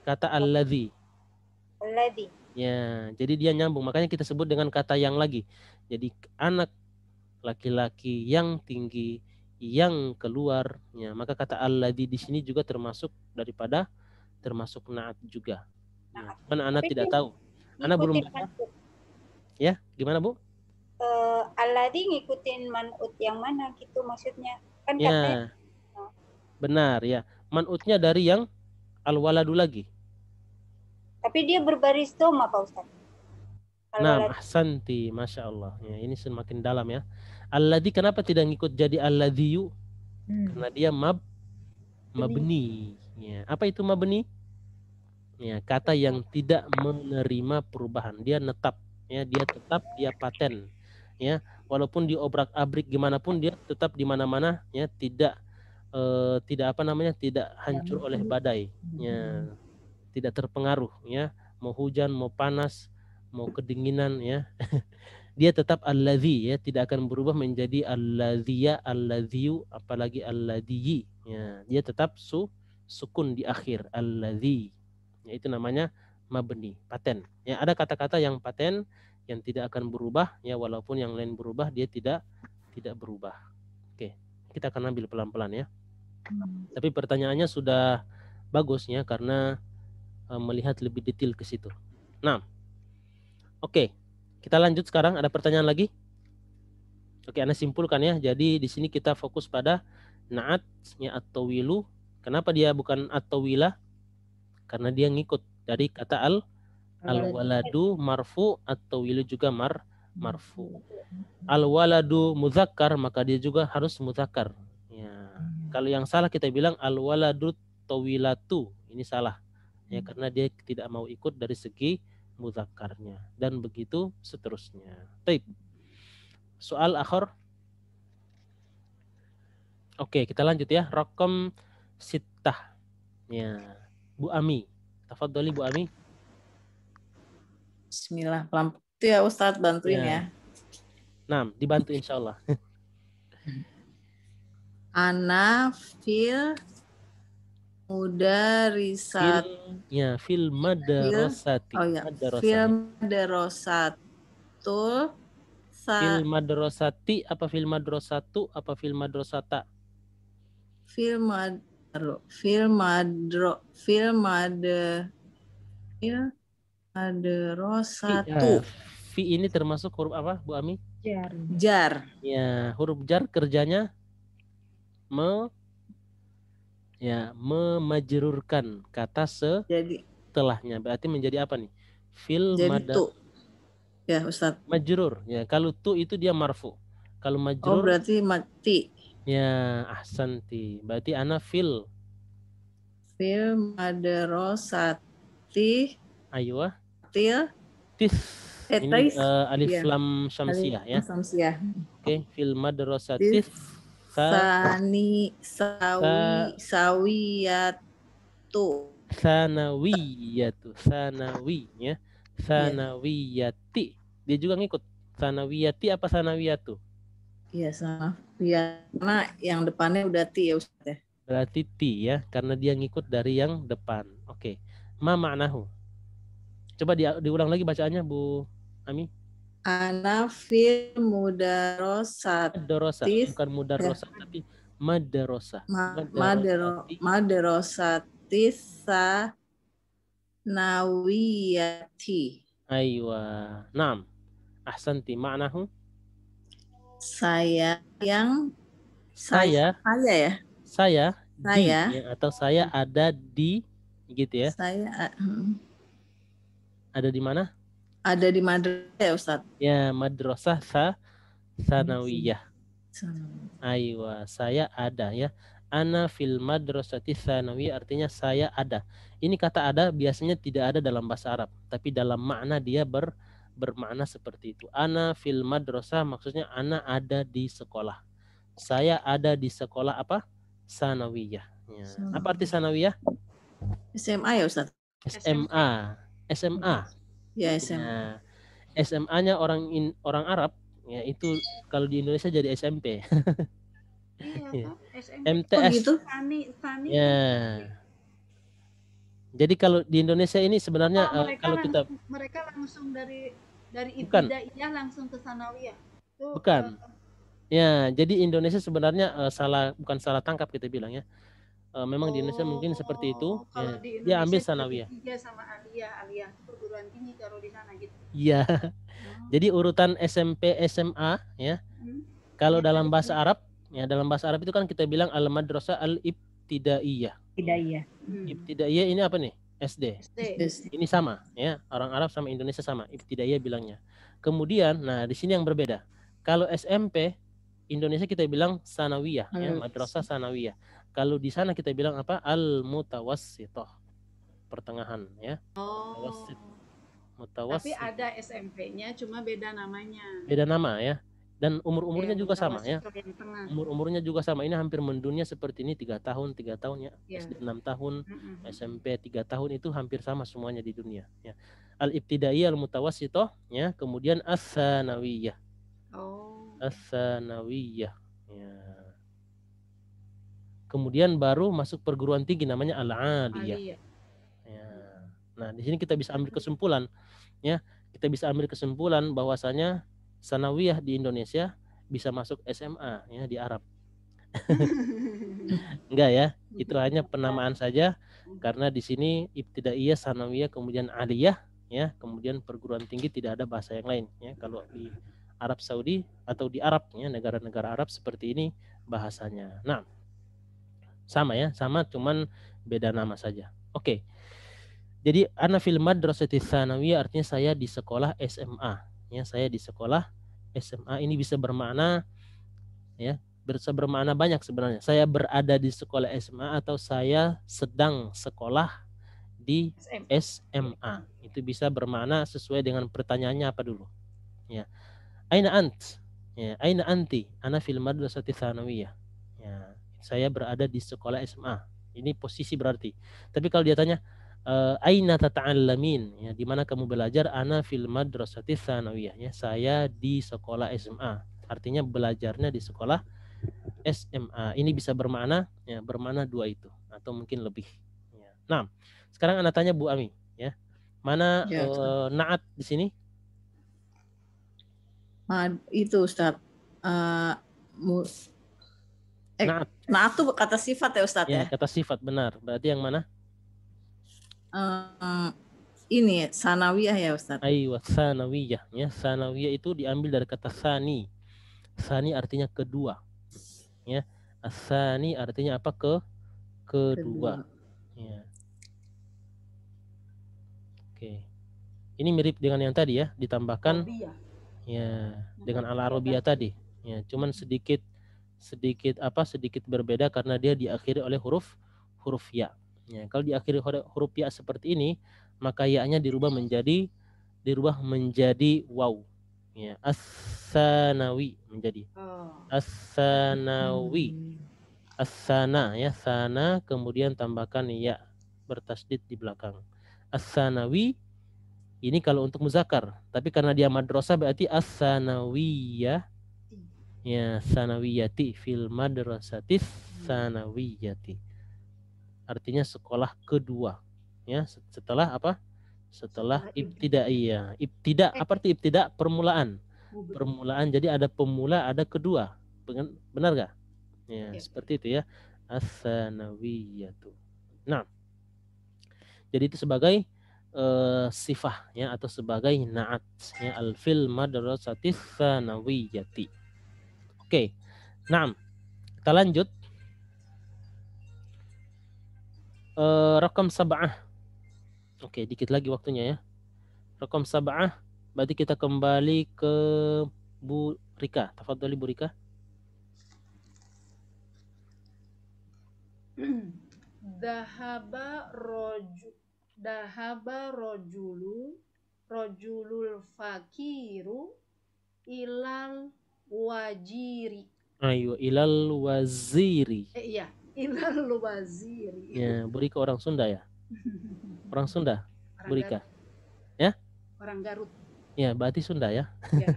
Kata alladzi. Alladzi. Ya, jadi dia nyambung. Makanya kita sebut dengan kata yang lagi. Jadi anak laki-laki yang tinggi yang keluar, ya, maka kata alladzi di sini juga termasuk naat juga. Ya, mana anak tidak tahu. Anak belum baca. Ya, gimana Bu? Alladzi ngikutin man'ut yang mana gitu maksudnya. Kan ya, katanya. Benar ya. Man'utnya dari yang al-waladu lagi. Tapi dia berbaris doma Pak Ustaz. Nah, ahsanti, Masya Allah. Ya, ini semakin dalam ya. Alladzi kenapa tidak ngikut jadi alladziyu? Karena dia mabni. Ya. Apa itu mabni? Ya, kata yang tidak menerima perubahan. Dia netap. Ya, dia tetap, dia paten. Ya, walaupun diobrak-abrik gimana pun dia tetap di mana-mana. Ya, tidak hancur oleh badai. Ya, tidak terpengaruh. Ya, mau hujan, mau panas, mau kedinginan ya. Dia tetap alladzi ya, tidak akan berubah menjadi alladziya, alladziyu, apalagi alladziyi ya. Dia tetap sukun di akhir, alladzi. Ya, itu namanya mabni, paten. Ya, ada kata-kata yang paten yang tidak akan berubah ya, walaupun yang lain berubah dia tidak berubah. Oke, kita akan ambil pelan-pelan ya. Tapi pertanyaannya sudah bagus ya, karena melihat lebih detail ke situ. Nah, oke. Kita lanjut sekarang. Ada pertanyaan lagi? Oke, Anda simpulkan ya. Jadi di sini kita fokus pada naatnya at-tawilu. Kenapa dia bukan at-tawila? Karena dia ngikut dari kata al-waladu marfu, at-tawilu juga marfu. Al-waladu muzakkar, maka dia juga harus muzakkar. Ya. Kalau yang salah kita bilang al-waladu tawilatu. Ini salah. Ya, karena dia tidak mau ikut dari segi mudzakarnya, dan begitu seterusnya. Baik. Soal akhir. Oke, kita lanjut ya. Raqam sittah. Ya. Bu Ami. Tafadholi Bu Ami. Bismillah. Itu ya Ustadz, bantuin ya. Nah, dibantu insyaallah. Ana fil mudarisat. Fil madrasati. Fil madrasatul Fil madrasati apa fil madrasatu apa fil madrasata? fil madrasatu. Fi ini termasuk huruf apa, Bu Ami? Jar. Ya, huruf jar kerjanya memajrurkan kata Jadi setelahnya. Berarti menjadi apa nih? Fil tu. Ya, Ustaz. majrur. Ya, kalau tu itu dia marfu. Kalau Oh, majrur berarti mati. ya ahsanti. Berarti ana fil madrasati. aywa Til. tis. Ini alif Iya. lam syamsiah ya. Samsiah. Oke, fil madrasatis sawiyatu. Sanawi ya. Sanawiyati. Dia juga ngikut. Sanawiyati apa sanawiyatu? Iya, karena yang depannya udah ti ya Ustaz ya. Berarti ti ya, karena dia ngikut dari yang depan. Oke. Ma ma'nahu. Coba diulang lagi bacaannya Bu Ami. Ana fil mudarosat. Madrasah, bukan mudarosah tapi madrasah. Madrasatis sanawiyati. Aywa. Naam. Ahsanti. Ma'nahu? Saya ya. Saya Saya. ya, atau saya ada di gitu ya. Saya Ada di mana? ada di madrasah ya Ustaz. Ya, madrasah sanawiyah. Aywa, saya ada ya. Ana fil madrasati sanawiyah artinya saya ada. Ini kata ada biasanya tidak ada dalam bahasa Arab, tapi dalam makna dia bermakna seperti itu. Ana fil madrasah maksudnya ana ada di sekolah. Saya ada di sekolah apa? Sanawiyah. Ya. Apa arti sanawiyah? SMA ya Ustaz. SMA. Ya, SMA. Nah, SMA-nya orang Arab ya itu kalau di Indonesia jadi SMP. Iya, SMP. MTS. Oh gitu. Tani. Ya. Jadi kalau di Indonesia ini sebenarnya kalau kita mereka langsung dari bukan. ibtidaiyah langsung ke sanawiyah. Bukan. Ya, jadi Indonesia sebenarnya bukan salah tangkap kita bilang ya. Memang di Indonesia mungkin seperti itu. Kalau Ya. di Indonesia Dia ambil sanawiyah. Tiga sama aliyah perguruan tinggi kalau di sana gitu. Iya. Jadi urutan SMP, SMA ya. Kalau dalam bahasa Arab, ya dalam bahasa Arab itu kan kita bilang al-madrasah al-ibtidaiyah. Ibtidaiyah ini apa nih? SD. Ini sama ya. Orang Arab sama Indonesia sama. Ibtidaiyah bilangnya. Kemudian, nah di sini yang berbeda. Kalau SMP Indonesia kita bilang sanawiyah ya, madrasah sanawiyah. Kalau di sana kita bilang apa? Al-mutawassithah. Pertengahan ya. Tapi ada SMP-nya cuma beda namanya. Beda nama ya. Dan umur-umurnya juga sama ya. Umur-umurnya juga sama. Ini hampir mendunia seperti ini 3 tahun ya. SD 6 tahun, SMP 3 tahun itu hampir sama semuanya di dunia ya. Al-ibtidaiyah al-mutawassithah ya, kemudian as-sanawiyah. As-sanawiyah ya. Kemudian baru masuk perguruan tinggi namanya al-aliyah. Ya. Nah, di sini kita bisa ambil kesimpulan ya. Kita bisa ambil kesimpulan bahwasanya sanawiyah di Indonesia bisa masuk SMA ya di Arab. Enggak ya, itu hanya penamaan saja karena di sini ibtidaiyah, sanawiyah, kemudian aliyah ya, kemudian perguruan tinggi tidak ada bahasa yang lain ya. Kalau di Arab Saudi atau di Arab ya, negara-negara Arab seperti ini bahasanya. Nah, sama ya, sama cuman beda nama saja. Oke. Jadi ana fil madrasati tsanawiyah artinya saya di sekolah SMA. Ya, saya di sekolah SMA ini bisa bermakna ya, bisa bermakna banyak sebenarnya. Saya berada di sekolah SMA atau saya sedang sekolah di SMA. Itu bisa bermakna sesuai dengan pertanyaannya apa dulu. Ya. Aina ant? Ya, aina anti? Ana fil madrasati tsanawiyah. Ya, saya berada di sekolah SMA. Ini posisi berarti. Tapi kalau dia tanya aina tata'allamin, ya, di mana kamu belajar? Ana fil madrasati tsanawiyah, ya, saya di sekolah SMA. Artinya belajarnya di sekolah SMA. Ini bisa bermakna ya, bermakna dua itu atau mungkin lebih. Ya. Nah, sekarang Anda tanya Bu Ami, ya. Mana naat di sini? Itu Ustaz. Na'at. Na'at tuh kata sifat ya Ustaz Ya, ya? kata sifat benar. Berarti yang mana? Ini sanawiyah ya Ustaz. Aywa, sanawiyah. Ya, sanawiyah itu diambil dari kata sani. Sani artinya kedua. Ya, asani artinya apa? Kedua. Ya. Oke. Ini mirip dengan yang tadi ya, ditambahkan ya dengan al-arabiyah tadi. Ya, cuman sedikit berbeda karena dia diakhiri oleh huruf ya. Ya, kalau diakhiri huruf ya seperti ini, maka ya-nya dirubah menjadi waw. Ya, as-sanawi menjadi as-sanawi. As-sana ya, sana kemudian tambahkan ya bertasdid di belakang. As-sanawi ini kalau untuk muzakkar, tapi karena dia madrasah berarti as-sanawiyah. Ya, sanawiyati fil madrasatis sanawiyati. Artinya sekolah kedua. Ya, setelah apa? Setelah ibtidaiyah. Ibtida apa arti ibtida? Permulaan. Permulaan, jadi ada pemula, ada kedua. Benar gak? Ya, seperti itu ya. As-sanawiyatu. Nah, jadi itu sebagai sifah ya, atau sebagai na'at ya, al-fil madrasatis sanawiyati. Oke. Nah, kita lanjut. Rakam sab'ah. Oke, dikit lagi waktunya ya. Rakam sab'ah. Berarti kita kembali ke Bu Rika. Tafadhali Bu Rika. Dahaba rojulul fakiru ilal wajiri. Ayo, ilal waziri. Iya, ilal waziri. Ya, Bu Rika orang Sunda ya? Orang Sunda, Bu Rika. Ya? Orang Garut. Ya, berarti Sunda ya. Ya.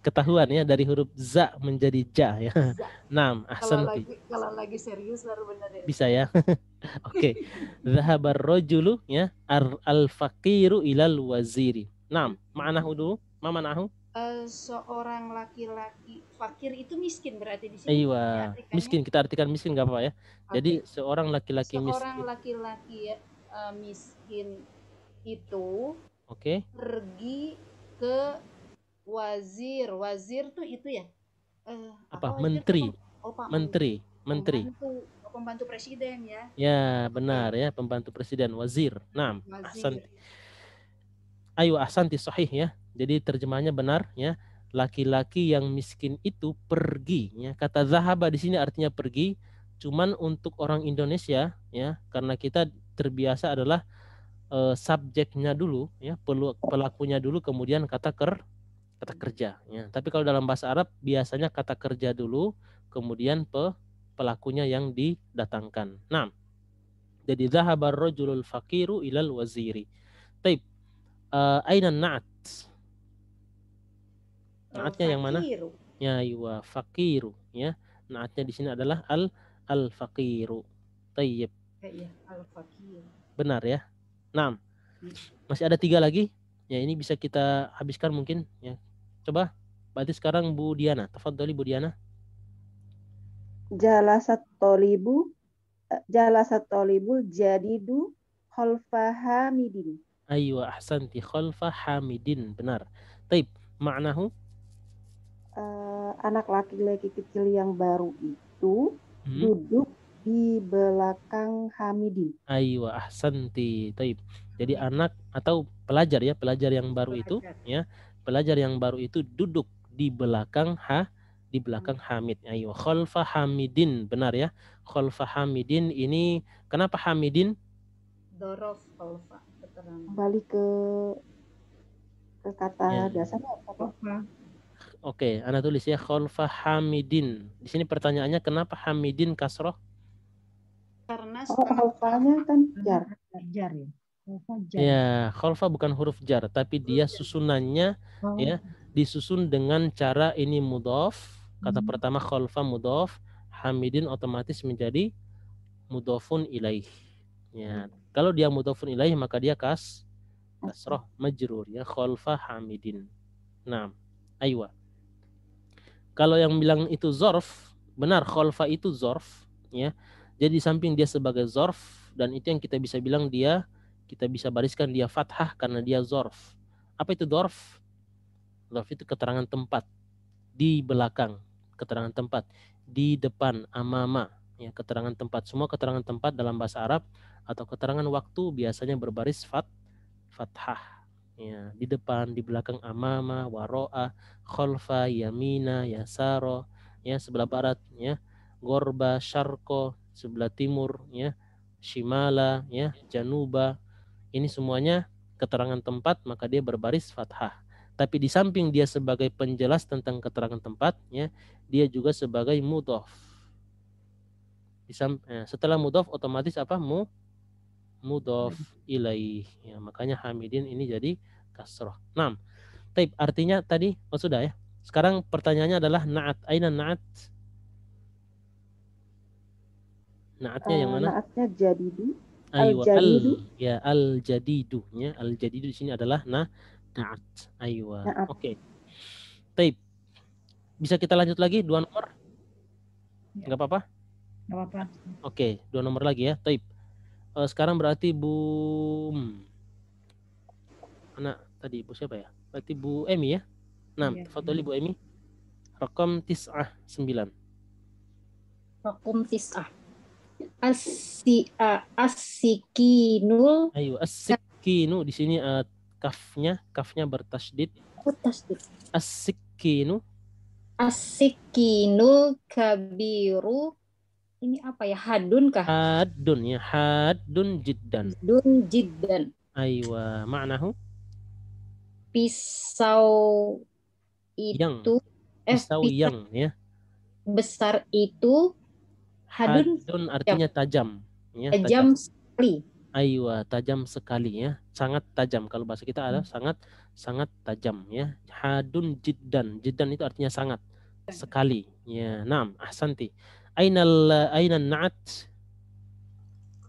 Ketahuan ya, dari huruf za menjadi ja ya. Nah, ahsanti. Kalau lagi serius baru benar ya. Bisa ya. Oke. Zahabar rojulu ya, al-faqiru ilal waziri. Nah, ma'anahu dulu. Ma ma'anahu? Seorang laki-laki fakir itu miskin berarti di sini. Iya, miskin, kita artikan miskin nggak apa ya. Jadi seorang laki-laki miskin. Seorang laki-laki miskin itu pergi ke wazir. Wazir tuh itu ya? Apa? Menteri. Menteri. Pembantu presiden ya? Ya, benar ya, pembantu presiden, wazir. Nah, ahsanti. Ayo, ahsanti, sahih ya. Jadi terjemahannya benar ya. Laki-laki yang miskin itu pergi ya. Kata zahaba di sini artinya pergi. Cuman untuk orang Indonesia ya, karena kita terbiasa adalah subjeknya dulu ya, pelakunya dulu, kemudian kata kerja ya. Tapi kalau dalam bahasa Arab biasanya kata kerja dulu, kemudian pelakunya yang didatangkan. Nah, jadi zahabar rajulul faqiru ilal waziri. Taib. Aina na'at? Naatnya yang mana? Ya, iwa faqiru ya. Naatnya di sini adalah al-faqiru. Tayyib. Iya, al-faqir. Benar ya. Nah, masih ada 3 lagi. Ya, ini bisa kita habiskan mungkin ya. Coba. Berarti sekarang Bu Diana. Tafadhali Bu Diana. Jalasat tolibul jadidu khalfa hamidin. Aywa, ahsanti, khalfa hamidin. Benar. Taib. Ma'nahu? Anak laki-laki kecil yang baru itu duduk di belakang Hamidin. Aywa, ahsanti. Taib. Jadi anak atau pelajar ya, pelajar yang baru itu ya. Pelajar yang baru itu duduk di belakang Hamid. Aywa, khalfa Hamidin. Benar ya. Khalfa Hamidin ini kenapa Hamidin? Dorof khalfa. Kembali ke kata dasarnya apa? Oke, Anda tulis ya, khalfa Hamidin. Di sini pertanyaannya kenapa Hamidin kasroh? Karena khalfanya kan jar ya. Ya, khalfa bukan huruf jar, tapi dia susunannya ya disusun dengan cara ini mudhaf. Kata pertama khalfa mudhaf, Hamidin otomatis menjadi mudhafun ilaih. Ya, kalau dia mudhafun ilaih maka dia kasroh majrur ya, khalfa Hamidin. Nah, aywa. Kalau yang bilang itu zorf, benar kholfa itu zorf, ya. Jadi samping dia sebagai zorf, dan itu yang kita bisa bilang dia, kita bisa bariskan dia fathah karena dia zorf. Apa itu zorf? Zorf itu keterangan tempat, di belakang, keterangan tempat, di depan, amama, ya, keterangan tempat. Semua keterangan tempat dalam bahasa Arab atau keterangan waktu biasanya berbaris fathah. Ya, di depan, di belakang, amama, waro'a, kholfa, yamina, yasaro, ya, sebelah barat, ya, gorba, syarko, sebelah timur, ya, shimala, ya, januba. Ini semuanya keterangan tempat, maka dia berbaris fathah. Tapi di samping dia sebagai penjelas tentang keterangan tempat, ya, dia juga sebagai mudhof. Setelah mudhof otomatis apa? Mudhof ilaih. Ya, makanya hamidin ini jadi kasroh. 6. Taib, artinya tadi sudah ya. Sekarang pertanyaannya adalah na'at. Aina na'at? Na'atnya yang mana? Naatnya jadidu. Aywa, Al-jadidu. ya al-jadidu, ya. Al-jadidu di sini adalah na'at. Aywa. Naat. Oke. Taib. Bisa kita lanjut lagi 2 nomor? Enggak apa-apa? Nggak apa-apa. Oke, 2 nomor lagi ya. Taib. Sekarang berarti Bu anak tadi Bu siapa ya? Berarti Bu Emi ya. Nah, Iya. tafadhali Bu Emi. Rakam 9. Rakum tis'ah. As-sikinul Ayo, as-sikinu di sini kafnya bertasydid. tasdid. As-sikinu. As-sikinul kabiru. Ini apa ya? Hadun kah? Hadun ya, hadun jiddan. Hadun jiddan. Aywa, ma'nahu Pisau yang. itu Pisau yang ya. besar itu hadun artinya tajam ya, tajam sekali. Aywa, tajam sekali ya, sangat tajam. Kalau bahasa kita ada sangat tajam ya. Hadun jiddan. Jiddan itu artinya sangat sekali ya. Naam, ahsanti. Aina na'at?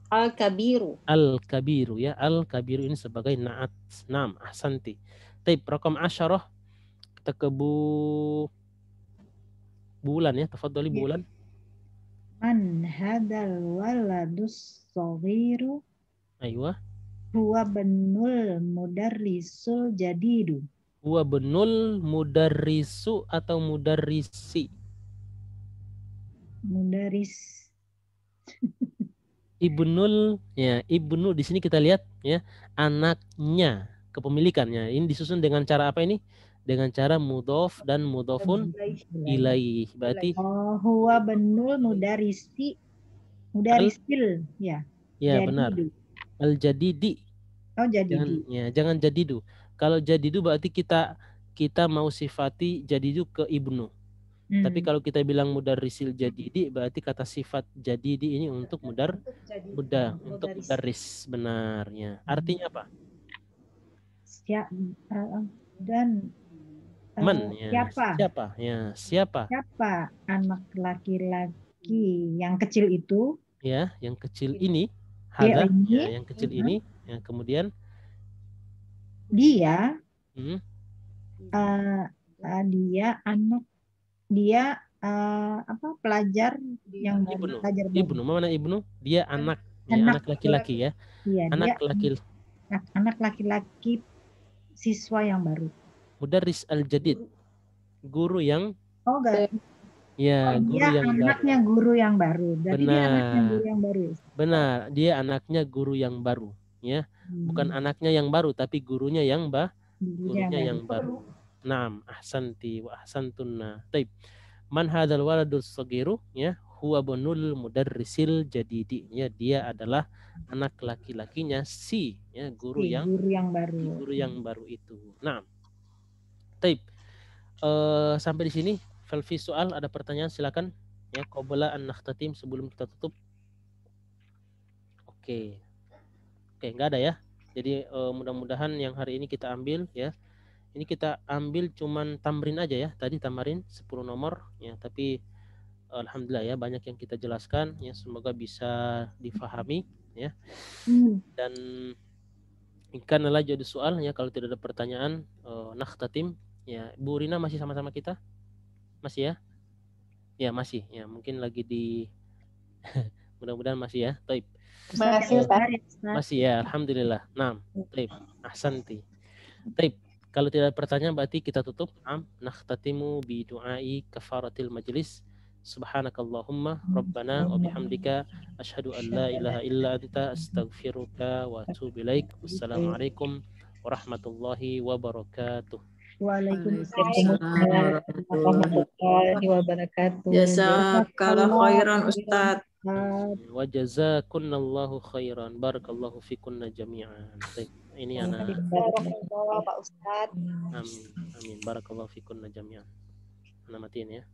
Al-kabiru. Al-kabiru ya. Al-kabiru ini sebagai na'at. Naam, ahsanti. Taib, rakam 10. Kita ke Bulan ya. Tafadhali Bulan. Man hadal waladus saghiru Aywa. huwa benul mudarrisul jadidu. Huwa benul mudarrisu atau mudarrisi? Mudarris. Ibnul ya, ibnu di sini kita lihat ya, anaknya, kepemilikannya. Ini disusun dengan cara apa ini? Dengan cara mudhof dan mudhofun ilaih. Berarti huwa benul mudarrisil ya. Ya, Jadidu. benar. Al-jadidi. Oh, jadidu. Jangan jadidu. Kalau jadidu berarti kita mau sifati jadidu ke ibnu. Tapi kalau kita bilang mudarrisil jadidi berarti kata sifat jadidi ini untuk untuk mudarris benarnya. Artinya apa? Dan Man ya. siapa? Siapa Anak laki-laki yang kecil itu? Ya, yang kecil ini. Hada, ini? ya, yang kecil ini. Ya, kemudian dia pelajar yang belajar ibnu. Mana ibnu? Dia anak laki-laki ya. Iya, anak laki-laki siswa yang baru. Mudarris al-jadid. Guru yang dia anaknya guru yang baru. Berarti dia anaknya guru yang baru. Benar, dia anaknya guru yang baru ya. Bukan anaknya yang baru tapi gurunya yang baru. Naam, ahsanti wa ahsantunna. Taib. Man hadzal waladus sagiru ya, huwa bunul mudarrisil jadidi. Ya, dia adalah anak laki-lakinya guru yang baru itu. Naam. Taib. Sampai di sini Felfi soal, ada pertanyaan silakan ya, qabla an nakhtatim, sebelum kita tutup. Oke, enggak ada ya. Jadi mudah-mudahan yang hari ini kita ambil ya. Ini kita ambil cuman tamrin aja ya. Tadi tamarin 10 nomor ya, tapi alhamdulillah ya banyak yang kita jelaskan ya, semoga bisa difahami ya. Dan ikan adalah jadi soal ya, kalau tidak ada pertanyaan nakhtatim Ya, Bu Rina masih sama-sama kita? Masih ya? Ya, masih. Ya, mungkin lagi di mudah-mudahan masih ya. Taib. Masih, Ustaz. Masih ya, alhamdulillah. Naam. Taib. Ahsanti. Taib. Kalau tidak ada pertanyaan berarti kita tutup. Nakhtatimu bi du'ai kafaratil majlis. Subhanakallahumma rabbana wa bihamdika asyhadu an la ilaha illa anta astaghfiruka wa atubu ilaik. Wassalamualaikum warahmatullahi wabarakatuh. Waalaikumsalam warahmatullahi wabarakatuh. Jazakallah khairan Ustaz. Wa jazakunallahu khairan. Barakallahu fikunna jami'an. Baik, ini anak. Barakallah Pak Ustadz. Amin. Amin. Barakallahu fikunna jami'an. Anak matiin ya.